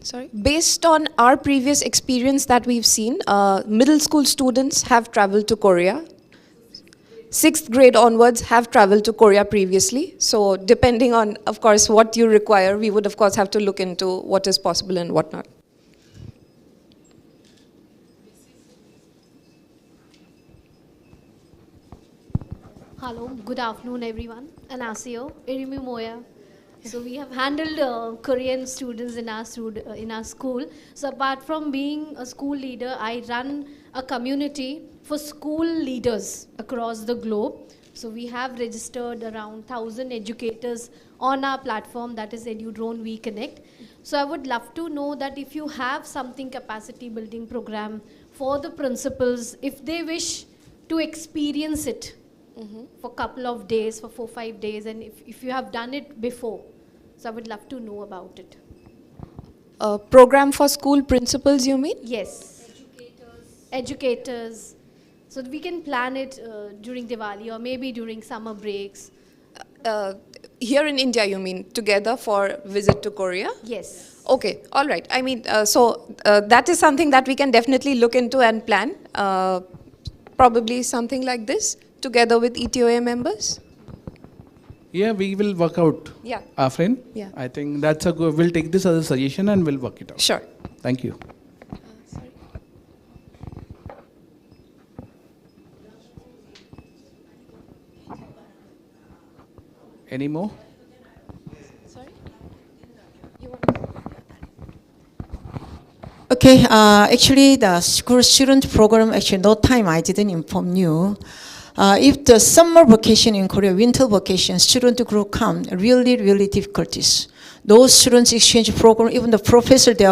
Speaker 13: Sorry. Based on our previous experience that we've seen, middle school students have traveled to Korea. 6th grade onwards have traveled to Korea previously. So depending on, of course, what you require, we would, of course, have to look into what is possible and what not.
Speaker 15: Hello, good afternoon, everyone. Anasio, Irimi Moya. So we have handled Korean students in our school. So apart from being a school leader, I run a community for school leaders across the globe. So we have registered around 1,000 educators on our platform, that is EduDrone We Connect. So I would love to know that if you have something capacity building program for the principals, if they wish to experience it for a couple of days, for 4-5 days, and if you have done it before. So I would love to know about it.
Speaker 13: A program for school principals, you mean?
Speaker 15: Yes. Educators. So we can plan it during Diwali or maybe during summer breaks.
Speaker 13: Here in India, you mean, together for visit to Korea?
Speaker 15: Yes.
Speaker 13: Okay, all right. I mean, that is something that we can definitely look into and plan. Probably something like this, together with ETOA members.
Speaker 12: Yeah, we will work out.
Speaker 13: Yeah.
Speaker 12: Afrin?
Speaker 13: Yeah.
Speaker 12: I think that's a good, we'll take this as a suggestion and we'll work it out.
Speaker 13: Sure.
Speaker 12: Thank you.
Speaker 13: Sorry.
Speaker 12: Any more?
Speaker 13: Sorry?
Speaker 10: Okay, actually the school student program, actually no time I didn't inform you. If the summer vacation in Korea, winter vacation, student group come, really difficulties. Those students exchange program, even the professor, they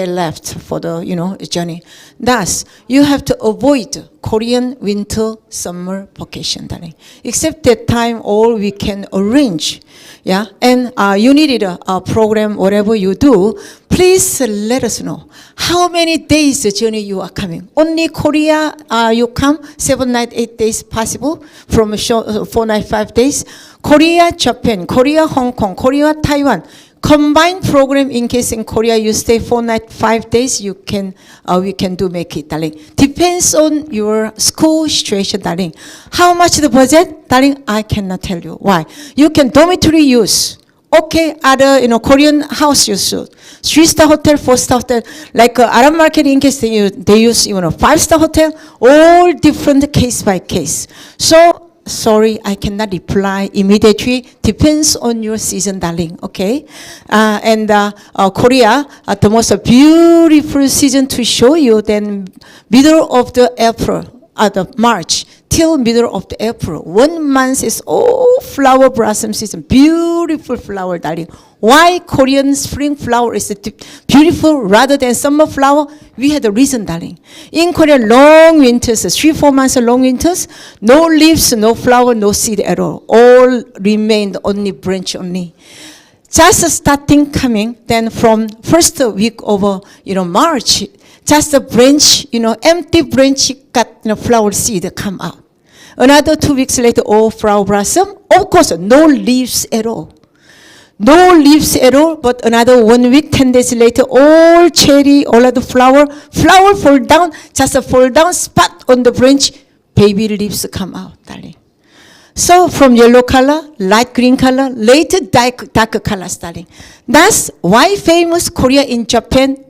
Speaker 10: left for the, journey. Thus, you have to avoid Korean winter summer vacation, darling. Except that time, all we can arrange, yeah? And you needed a program, whatever you do, please let us know. How many days the journey you are coming? Only Korea you come, 7 nights, 8 days possible, from 4 nights, 5 days. Korea, Japan, Korea, Hong Kong, Korea, Taiwan. Combined program in case in Korea you stay 4 nights, 5 days, you can, we can make it, darling. Depends on your school situation, darling. How much the budget, darling? I cannot tell you. Why? You can dormitory use. Okay, other Korean house use. 3-star hotel, 4-star hotel, like Arab market in case they use 5-star hotel, all different case by case. So sorry, I cannot reply immediately. Depends on your season, darling. Okay, and Korea, the most beautiful season to show you. Then middle of the April, the March till middle of the April. 1 month is all flower blossom season. Beautiful flower, darling. Why Korean spring flower is beautiful rather than summer flower? We had a reason, darling. In Korea, long winters, 3-4 months of long winters, no leaves, no flower, no seed at all. All remained only branch only. Just starting coming, then from first week of March, just a branch, empty branch got flower seed come out. Another 2 weeks later, all flower blossom. Of course, no leaves at all. No leaves at all, but another 1 week, 10 days later, all cherry, all of the flower fall down, just a fall down spot on the branch, baby leaves come out, darling. So from yellow color, light green color, later dark color, darling. That's why famous Korea in Japan,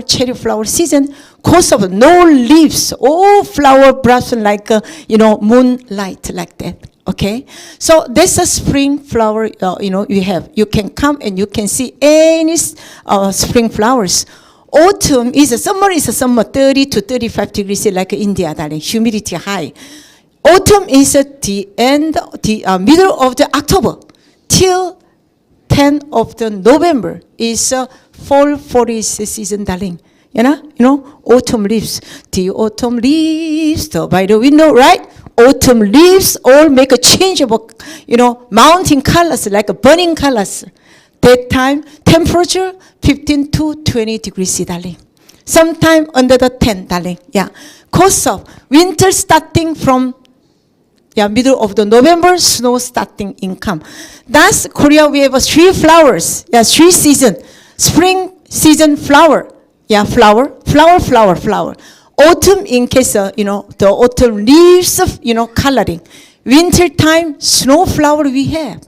Speaker 10: cherry flower season, cause of no leaves, all flower blossom like, moonlight like that. Okay, so this is a spring flower, you have. You can come and you can see any spring flowers. Autumn is a summer 30 to 35 degrees like India, darling, humidity high. Autumn is at the middle of the October till 10 of the November is fall forest season, darling. Autumn leaves. The autumn leaves by the window, right? Autumn leaves all make a change of, mountain colors, like burning colors. That time, temperature 15 to 20 degrees, darling. Sometime under the 10, darling. Yeah. Cause of winter starting from middle of the November, snow starting income. That's Korea, we have 3 flowers. 3 season. Spring season flower. Flower. Autumn in case, the autumn leaves, coloring. Winter time, snow flower we have.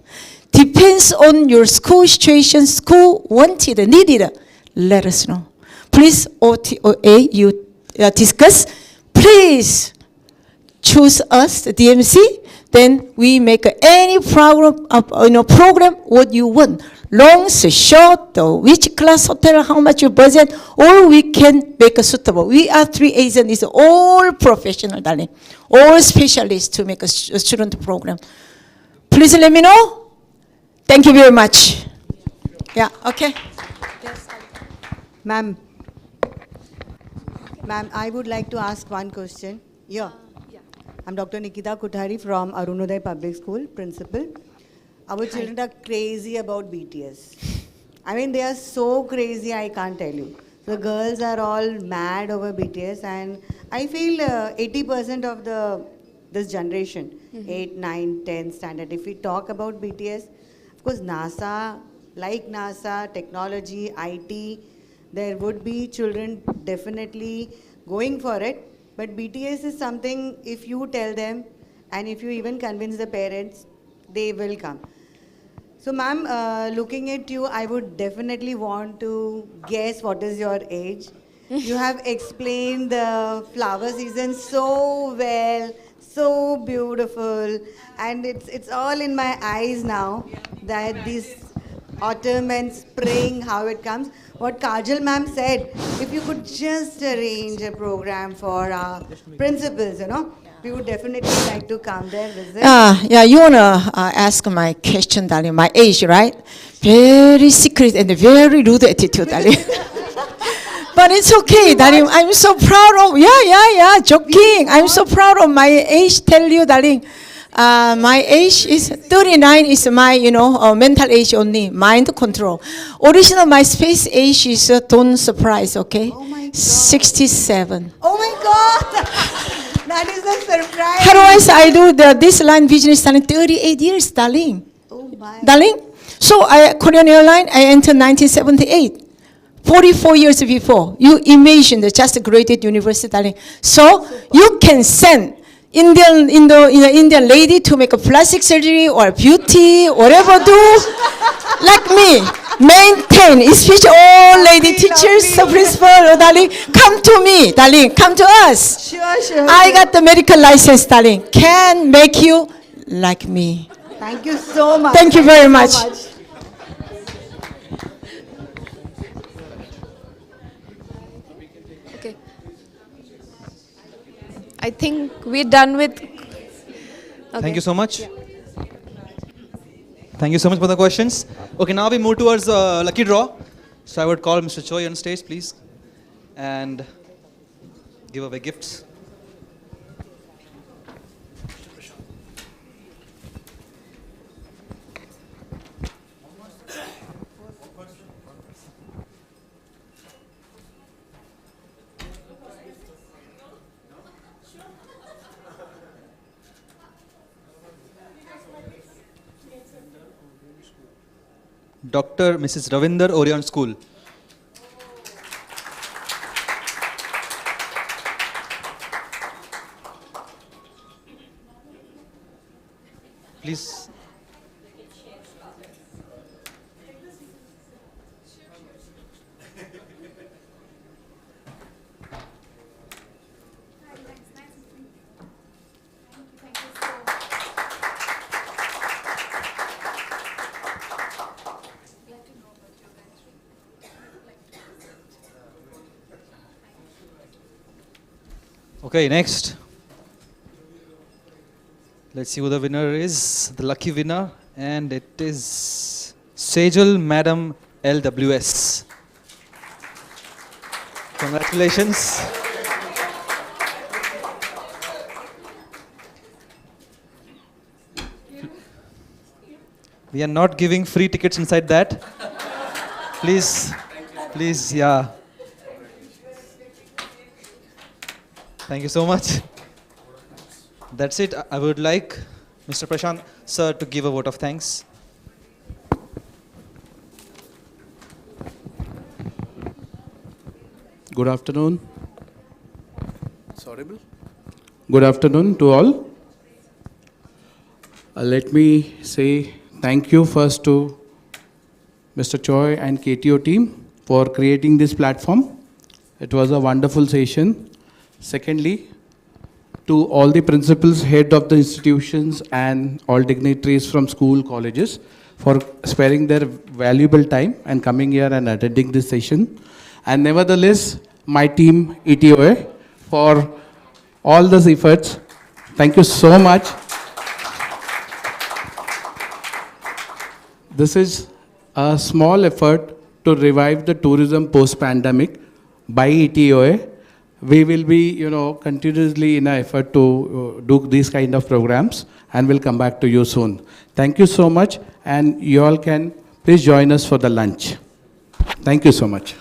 Speaker 10: Depends on your school situation, school wanted, needed, let us know. Please, OTA, you discuss. Please choose us, the DMC. Then we make any program, program what you want. Long, short, which class hotel, how much your budget, all we can make a suitable. We are 3 agents, all professional, darling. All specialists to make a student program. Please let me know. Thank you very much. Yeah, okay.
Speaker 16: Ma'am, I would like to ask one question. Yeah. I'm Dr. Nikita Kothari from Arunodaya Public School, principal. Our children are crazy about BTS. I mean, they are so crazy, I can't tell you. The girls are all mad over BTS, and I feel 80% of this generation, 8, 9, 10 standard, if we talk about BTS, of course, NASA, technology, IT, there would be children definitely going for it. But BTS is something, if you tell them, and if you even convince the parents, they will come. So ma'am, looking at you, I would definitely want to guess what is your age. You have explained the flower season so well, so beautiful, and it's all in my eyes now, that this autumn and spring, how it comes. What Kajal ma'am said, if you could just arrange a program for our principals, we would definitely like to come there, visit.
Speaker 10: You want to ask my question, darling, my age, right? Very secret and very rude attitude, darling. But it's okay, darling. I'm so proud of, joking. I'm so proud of my age, tell you, darling. My age is 39 is my, mental age only, mind control. Original my space age is, don't surprise, okay?
Speaker 16: Oh my God.
Speaker 10: 67.
Speaker 16: Oh my God! That is a surprise.
Speaker 10: Otherwise, I do this line business, darling, 38 years, darling.
Speaker 16: Oh my.
Speaker 10: Darling? So, Korean Airline, I entered 1978. 44 years before. You imagine the just graduate university, darling. So, you can send Indian lady to make a plastic surgery or beauty, whatever do, like me, maintain, especially all lady teachers, principal, darling, come to me, darling, come to us.
Speaker 16: Sure.
Speaker 10: I got the medical license, darling, can make you like me.
Speaker 16: Thank you so much.
Speaker 10: Thank you very much.
Speaker 13: Okay. I think we're done with.
Speaker 1: Thank
Speaker 13: Okay.
Speaker 1: you so much. Thank you so much for the questions. Okay, now we move towards lucky draw. So I would call Mr. Choi on stage, please, and give away gifts. Dr. Mrs. Ravinder Orion School. Please. Okay, next. Let's see who the winner is. The lucky winner, and it is Sejal Madam LWS. Congratulations. We are not giving free tickets inside that. Please, please, yeah. Thank you so much. That's it. I would like Mr. Prashant sir to give a vote of thanks.
Speaker 12: Good afternoon. It's audible? Good afternoon to all. Let me say thank you first to Mr. Choi and KTO team for creating this platform. It was a wonderful session. Secondly, to all the principals, head of the institutions and all dignitaries from school, colleges for sparing their valuable time and coming here and attending this session. And nevertheless, my team Etoai for all those efforts. Thank you so much. This is a small effort to revive the tourism post-pandemic by Etoai. We will be, continuously in an effort to do these kind of programs, and we'll come back to you soon. Thank you so much, and you all can please join us for the lunch. Thank you so much.